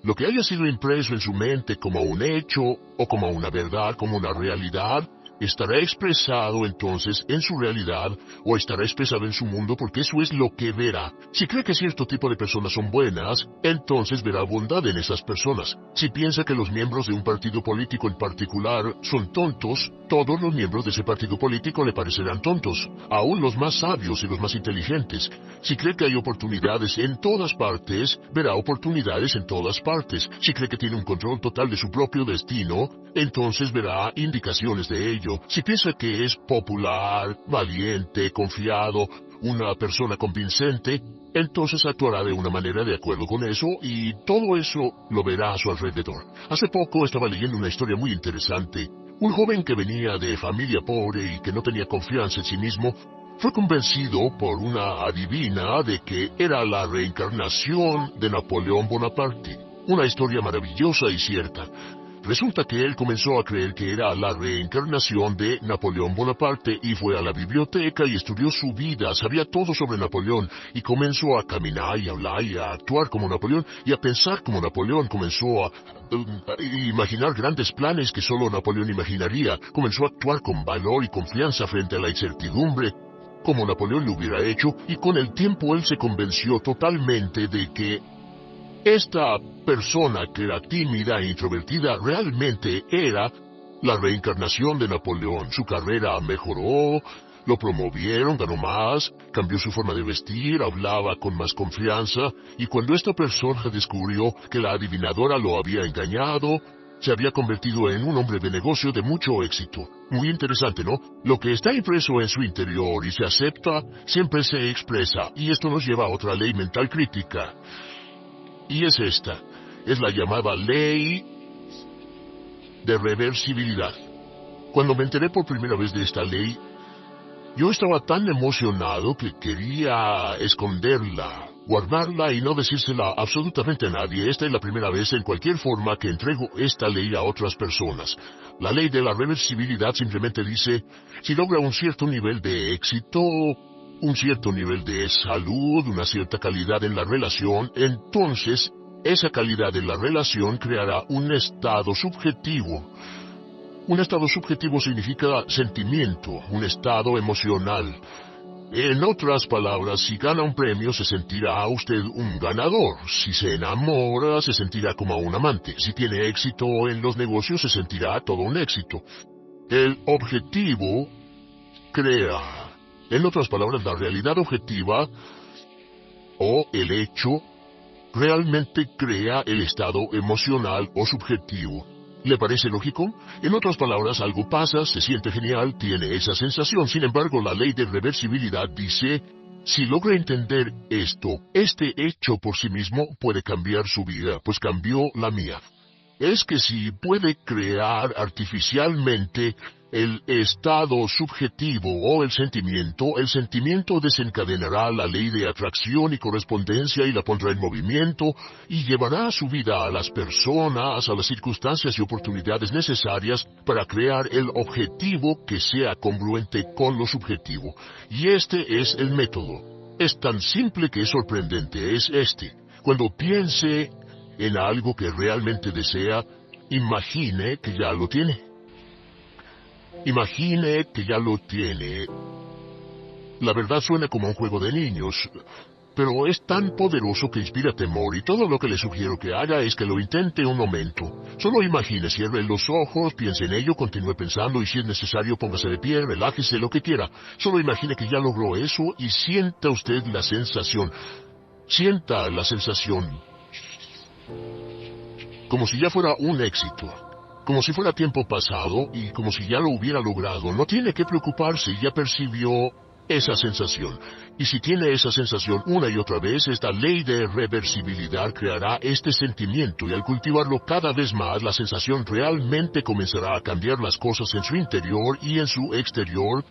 Lo que haya sido impreso en su mente como un hecho, o como una verdad, como una realidad, estará expresado entonces en su realidad, o estará expresado en su mundo, porque eso es lo que verá. Si cree que cierto tipo de personas son buenas, entonces verá bondad en esas personas. Si piensa que los miembros de un partido político en particular son tontos, todos los miembros de ese partido político le parecerán tontos, aún los más sabios y los más inteligentes. Si cree que hay oportunidades en todas partes, verá oportunidades en todas partes. Si cree que tiene un control total de su propio destino, entonces verá indicaciones de ello. Si piensa que es popular, valiente, confiado, una persona convincente, entonces actuará de una manera de acuerdo con eso y todo eso lo verá a su alrededor. Hace poco estaba leyendo una historia muy interesante. Un joven que venía de familia pobre y que no tenía confianza en sí mismo, fue convencido por una adivina de que era la reencarnación de Napoleón Bonaparte. Una historia maravillosa y cierta. Resulta que él comenzó a creer que era la reencarnación de Napoleón Bonaparte y fue a la biblioteca y estudió su vida, sabía todo sobre Napoleón y comenzó a caminar y a hablar y a actuar como Napoleón y a pensar como Napoleón. Comenzó a imaginar grandes planes que solo Napoleón imaginaría. Comenzó a actuar con valor y confianza frente a la incertidumbre, como Napoleón lo hubiera hecho, y con el tiempo él se convenció totalmente de que esta persona que era tímida e introvertida realmente era la reencarnación de Napoleón. Su carrera mejoró, lo promovieron, ganó más, cambió su forma de vestir, hablaba con más confianza, y cuando esta persona descubrió que la adivinadora lo había engañado, se había convertido en un hombre de negocio de mucho éxito. Muy interesante, ¿no? Lo que está impreso en su interior y se acepta, siempre se expresa, y esto nos lleva a otra ley mental crítica. Y es esta, es la llamada ley de reversibilidad. Cuando me enteré por primera vez de esta ley, yo estaba tan emocionado que quería esconderla, guardarla y no decírsela absolutamente a nadie. Esta es la primera vez en cualquier forma que entrego esta ley a otras personas. La ley de la reversibilidad simplemente dice, si logra un cierto nivel de éxito, un cierto nivel de salud, una cierta calidad en la relación, entonces esa calidad en la relación creará un estado subjetivo. Un estado subjetivo significa sentimiento, un estado emocional. En otras palabras, si gana un premio, se sentirá usted un ganador. Si se enamora, se sentirá como un amante. Si tiene éxito en los negocios, se sentirá todo un éxito. El objetivo crea En otras palabras, la realidad objetiva o el hecho realmente crea el estado emocional o subjetivo. ¿Le parece lógico? En otras palabras, algo pasa, se siente genial, tiene esa sensación. Sin embargo, la ley de reversibilidad dice, si logra entender esto, este hecho por sí mismo puede cambiar su vida, pues cambió la mía. Es que si puede crear artificialmente el estado subjetivo o el sentimiento desencadenará la ley de atracción y correspondencia y la pondrá en movimiento y llevará su vida a las personas, a las circunstancias y oportunidades necesarias para crear el objetivo que sea congruente con lo subjetivo. Y este es el método. Es tan simple que es sorprendente, es este. Cuando piense en algo que realmente desea, imagine que ya lo tiene. Imagine que ya lo tiene. La verdad suena como un juego de niños, pero es tan poderoso que inspira temor y todo lo que le sugiero que haga es que lo intente un momento. Solo imagine, cierre los ojos, piense en ello, continúe pensando y si es necesario póngase de pie, relájese, lo que quiera. Solo imagine que ya logró eso y sienta usted la sensación. Sienta la sensación. Como si ya fuera un éxito. Como si fuera tiempo pasado y como si ya lo hubiera logrado. No tiene que preocuparse, ya percibió esa sensación. Y si tiene esa sensación una y otra vez, esta ley de reversibilidad creará este sentimiento y al cultivarlo cada vez más, la sensación realmente comenzará a cambiar las cosas en su interior y en su exterior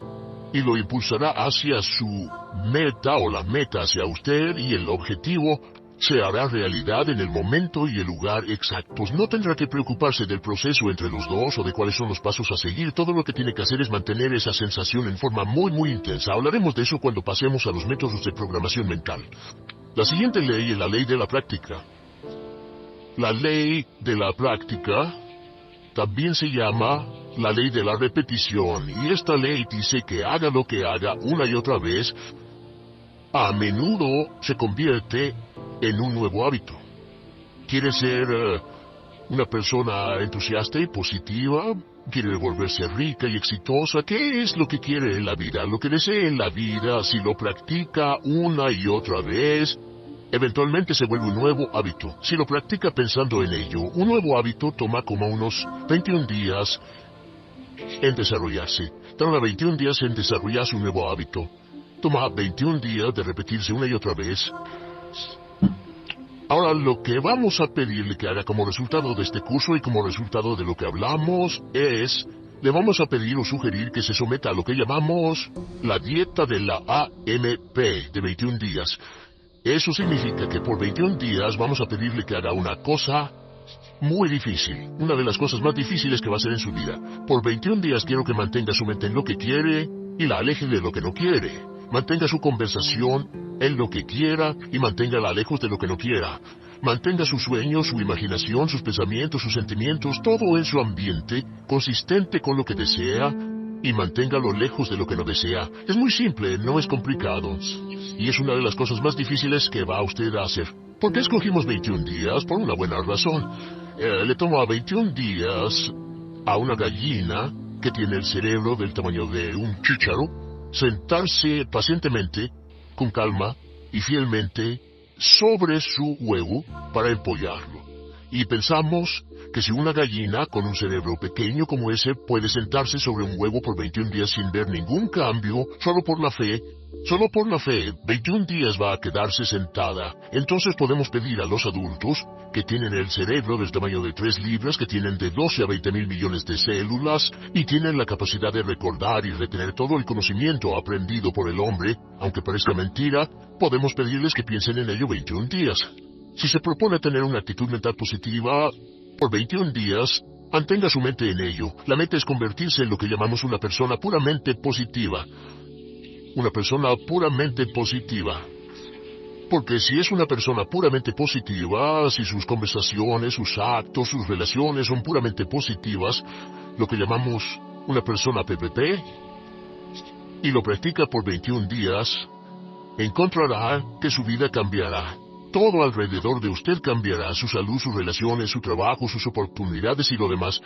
y lo impulsará hacia su meta o la meta hacia usted y el objetivo se hará realidad en el momento y el lugar exactos. No tendrá que preocuparse del proceso entre los dos o de cuáles son los pasos a seguir. Todo lo que tiene que hacer es mantener esa sensación en forma muy intensa. Hablaremos de eso cuando pasemos a los métodos de programación mental. La siguiente ley es la ley de la práctica. La ley de la práctica también se llama la ley de la repetición. Y esta ley dice que haga lo que haga una y otra vez, a menudo se convierte en un nuevo hábito. ¿Quiere ser una persona entusiasta y positiva? ¿Quiere volverse rica y exitosa? ¿Qué es lo que quiere en la vida? Lo que desea en la vida, si lo practica una y otra vez, eventualmente se vuelve un nuevo hábito. Si lo practica pensando en ello, un nuevo hábito toma como unos 21 días en desarrollarse. Tarda 21 días en desarrollarse un nuevo hábito. Toma 21 días de repetirse una y otra vez. Ahora, lo que vamos a pedirle que haga como resultado de este curso y como resultado de lo que hablamos es, le vamos a pedir o sugerir que se someta a lo que llamamos la dieta de la AMP de 21 días. Eso significa que por 21 días vamos a pedirle que haga una cosa muy difícil, una de las cosas más difíciles que va a hacer en su vida. Por 21 días quiero que mantenga su mente en lo que quiere y la aleje de lo que no quiere. Mantenga su conversación en lo que quiera y manténgala lejos de lo que no quiera. Mantenga sus sueños, su imaginación, sus pensamientos, sus sentimientos, todo en su ambiente, consistente con lo que desea, y manténgalo lejos de lo que no desea. Es muy simple, no es complicado. Y es una de las cosas más difíciles que va usted a hacer. ¿Por qué escogimos 21 días? Por una buena razón. Le toma 21 días a una gallina que tiene el cerebro del tamaño de un chícharo sentarse pacientemente, con calma y fielmente sobre su huevo para empollarlo. Y pensamos que si una gallina con un cerebro pequeño como ese puede sentarse sobre un huevo por 21 días sin ver ningún cambio, solo por la fe, 21 días va a quedarse sentada. Entonces podemos pedir a los adultos que tienen el cerebro del tamaño de 3 libras, que tienen de 12 a 20 mil millones de células y tienen la capacidad de recordar y retener todo el conocimiento aprendido por el hombre, aunque parezca mentira, podemos pedirles que piensen en ello 21 días. Si se propone tener una actitud mental positiva, por 21 días, mantenga su mente en ello. La meta es convertirse en lo que llamamos una persona puramente positiva. Una persona puramente positiva. Porque si es una persona puramente positiva, si sus conversaciones, sus actos, sus relaciones son puramente positivas, lo que llamamos una persona PPP, y lo practica por 21 días, encontrará que su vida cambiará. Todo alrededor de usted cambiará, su salud, sus relaciones, su trabajo, sus oportunidades y lo demás.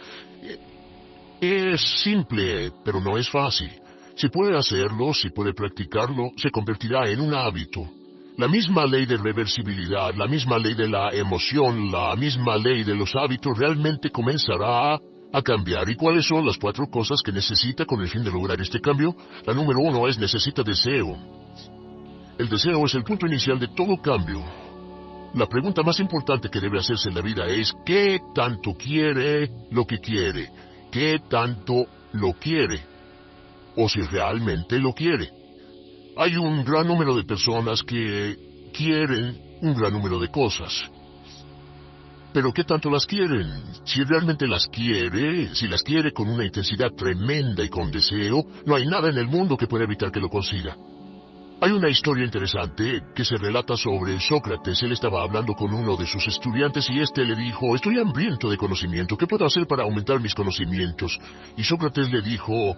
Es simple, pero no es fácil. Si puede hacerlo, si puede practicarlo, se convertirá en un hábito. La misma ley de reversibilidad, la misma ley de la emoción, la misma ley de los hábitos realmente comenzará a cambiar. ¿Y cuáles son las 4 cosas que necesita con el fin de lograr este cambio? La número 1 es necesita deseo. El deseo es el punto inicial de todo cambio. La pregunta más importante que debe hacerse en la vida es ¿qué tanto quiere lo que quiere? ¿Qué tanto lo quiere? O si realmente lo quiere. Hay un gran número de personas que quieren un gran número de cosas. Pero ¿qué tanto las quieren? Si realmente las quiere, si las quiere con una intensidad tremenda y con deseo, no hay nada en el mundo que pueda evitar que lo consiga. Hay una historia interesante que se relata sobre Sócrates. Él estaba hablando con uno de sus estudiantes y éste le dijo, estoy hambriento de conocimiento, ¿qué puedo hacer para aumentar mis conocimientos? Y Sócrates le dijo,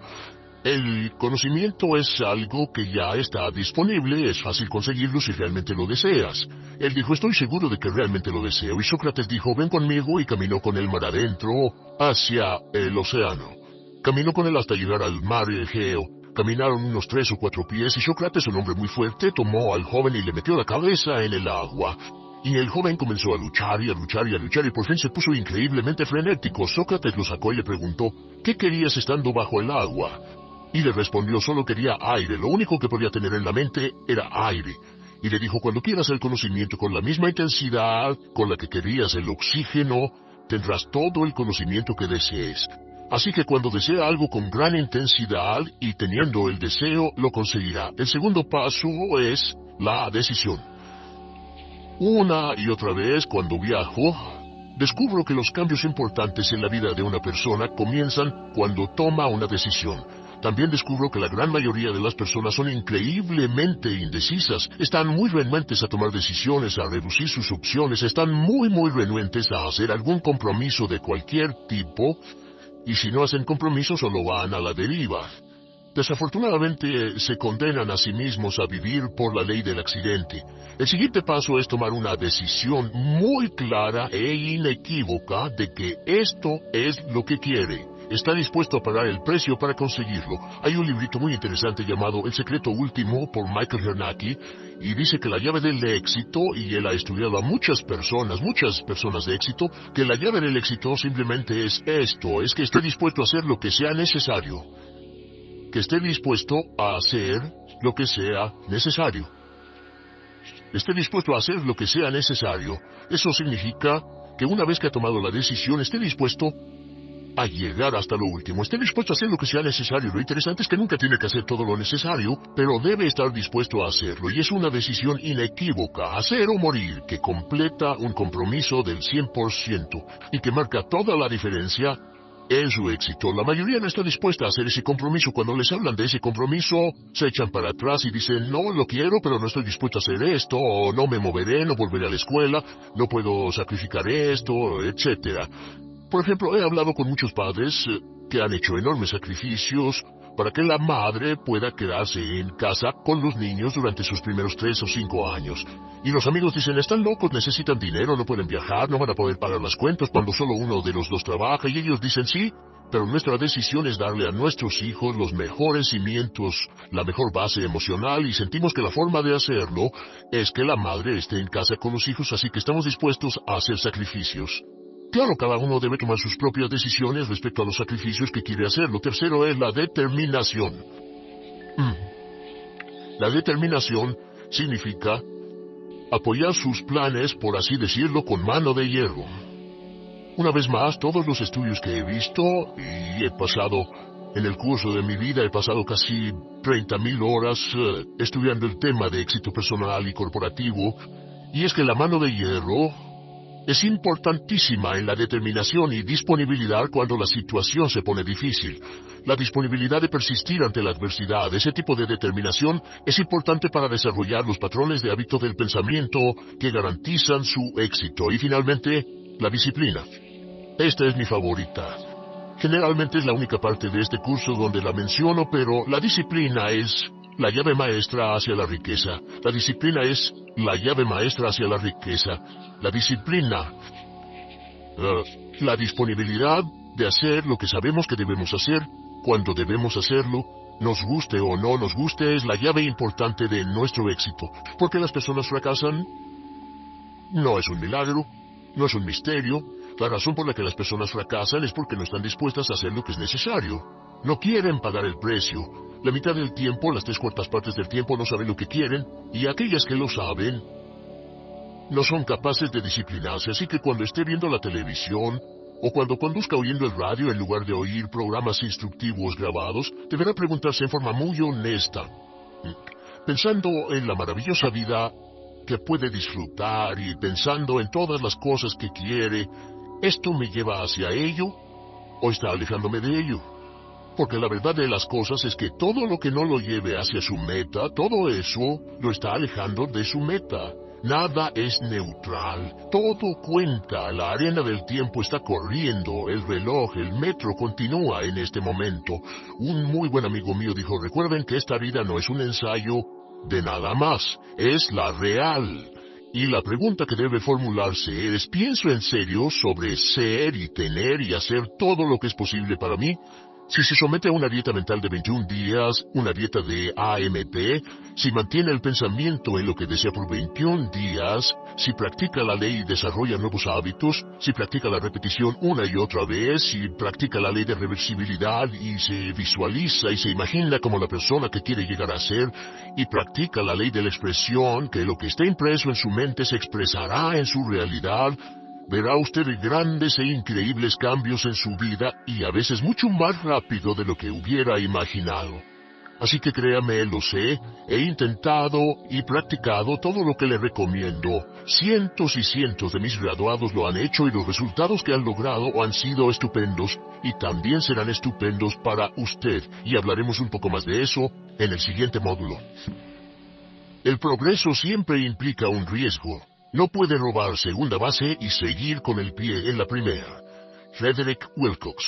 el conocimiento es algo que ya está disponible, es fácil conseguirlo si realmente lo deseas. Él dijo, estoy seguro de que realmente lo deseo. Y Sócrates dijo, ven conmigo, y caminó con él mar adentro hacia el océano. Caminó con él hasta llegar al mar Egeo. Caminaron unos 3 o 4 pies y Sócrates, un hombre muy fuerte, tomó al joven y le metió la cabeza en el agua. Y el joven comenzó a luchar y a luchar y a luchar y por fin se puso increíblemente frenético. Sócrates lo sacó y le preguntó, ¿qué querías estando bajo el agua? Y le respondió, solo quería aire, lo único que podía tener en la mente era aire. Y le dijo, cuando quieras el conocimiento con la misma intensidad con la que querías el oxígeno, tendrás todo el conocimiento que desees. Así que cuando desea algo con gran intensidad y teniendo el deseo, lo conseguirá. El segundo paso es la decisión. Una y otra vez, cuando viajo, descubro que los cambios importantes en la vida de una persona comienzan cuando toma una decisión. También descubro que la gran mayoría de las personas son increíblemente indecisas. Están muy renuentes a tomar decisiones, a reducir sus opciones. Están muy renuentes a hacer algún compromiso de cualquier tipo. Y si no hacen compromiso, solo van a la deriva. Desafortunadamente, se condenan a sí mismos a vivir por la ley del accidente. El siguiente paso es tomar una decisión muy clara e inequívoca de que esto es lo que quiere. Está dispuesto a pagar el precio para conseguirlo. Hay un librito muy interesante llamado El secreto último por Michael Hernacki, y dice que la llave del éxito, y él ha estudiado a muchas personas de éxito, que la llave del éxito simplemente es esto, es que esté dispuesto a hacer lo que sea necesario. Que esté dispuesto a hacer lo que sea necesario. Esté dispuesto a hacer lo que sea necesario. Eso significa que una vez que ha tomado la decisión, esté dispuesto a llegar hasta lo último. Esté dispuesto a hacer lo que sea necesario. Lo interesante es que nunca tiene que hacer todo lo necesario, pero debe estar dispuesto a hacerlo. Y es una decisión inequívoca, hacer o morir, que completa un compromiso del 100% y que marca toda la diferencia en su éxito. La mayoría no está dispuesta a hacer ese compromiso. Cuando les hablan de ese compromiso, se echan para atrás y dicen, no, lo quiero, pero no estoy dispuesto a hacer esto, o no me moveré, no volveré a la escuela, no puedo sacrificar esto, etcétera. Por ejemplo, he hablado con muchos padres que han hecho enormes sacrificios para que la madre pueda quedarse en casa con los niños durante sus primeros 3 o 5 años. Y los amigos dicen, están locos, necesitan dinero, no pueden viajar, no van a poder pagar las cuentas cuando solo uno de los dos trabaja. Y ellos dicen, sí, pero nuestra decisión es darle a nuestros hijos los mejores cimientos, la mejor base emocional, y sentimos que la forma de hacerlo es que la madre esté en casa con los hijos, así que estamos dispuestos a hacer sacrificios. Claro, cada uno debe tomar sus propias decisiones respecto a los sacrificios que quiere hacer. Lo tercero es la determinación. La determinación significa apoyar sus planes, por así decirlo, con mano de hierro. Una vez más, todos los estudios que he visto, y he pasado en el curso de mi vida, he pasado casi 30,000 horas estudiando el tema de éxito personal y corporativo, y es que la mano de hierro es importantísima en la determinación y disponibilidad cuando la situación se pone difícil. La disponibilidad de persistir ante la adversidad, ese tipo de determinación, es importante para desarrollar los patrones de hábito del pensamiento que garantizan su éxito. Y finalmente, la disciplina. Esta es mi favorita. Generalmente es la única parte de este curso donde la menciono, pero la disciplina es la llave maestra hacia la riqueza. La disciplina es la llave maestra hacia la riqueza. La disciplina, la disponibilidad de hacer lo que sabemos que debemos hacer cuando debemos hacerlo, nos guste o no nos guste, es la llave importante de nuestro éxito. ¿Por qué las personas fracasan? No es un milagro, no es un misterio. La razón por la que las personas fracasan es porque no están dispuestas a hacer lo que es necesario. No quieren pagar el precio. La mitad del tiempo, las 3/4 partes del tiempo, no saben lo que quieren, y aquellas que lo saben no son capaces de disciplinarse. Así que cuando esté viendo la televisión, o cuando conduzca oyendo el radio en lugar de oír programas instructivos grabados, deberá preguntarse en forma muy honesta, pensando en la maravillosa vida que puede disfrutar y pensando en todas las cosas que quiere, ¿esto me lleva hacia ello o está alejándome de ello? Porque la verdad de las cosas es que todo lo que no lo lleve hacia su meta, todo eso lo está alejando de su meta. Nada es neutral, todo cuenta, la arena del tiempo está corriendo, el reloj, el metro continúa en este momento. Un muy buen amigo mío dijo, recuerden que esta vida no es un ensayo de nada más, es la real. Y la pregunta que debe formularse es, ¿pienso en serio sobre ser y tener y hacer todo lo que es posible para mí? Si se somete a una dieta mental de 21 días, una dieta de AMP, si mantiene el pensamiento en lo que desea por 21 días, si practica la ley y desarrolla nuevos hábitos, si practica la repetición una y otra vez, si practica la ley de reversibilidad y se visualiza y se imagina como la persona que quiere llegar a ser, y practica la ley de la expresión, que lo que está impreso en su mente se expresará en su realidad, verá usted grandes e increíbles cambios en su vida y a veces mucho más rápido de lo que hubiera imaginado. Así que créame, lo sé, he intentado y practicado todo lo que le recomiendo. Cientos y cientos de mis graduados lo han hecho y los resultados que han logrado han sido estupendos y también serán estupendos para usted. Y hablaremos un poco más de eso en el siguiente módulo. El progreso siempre implica un riesgo. No puede robar segunda base y seguir con el pie en la primera. Frederick Wilcox.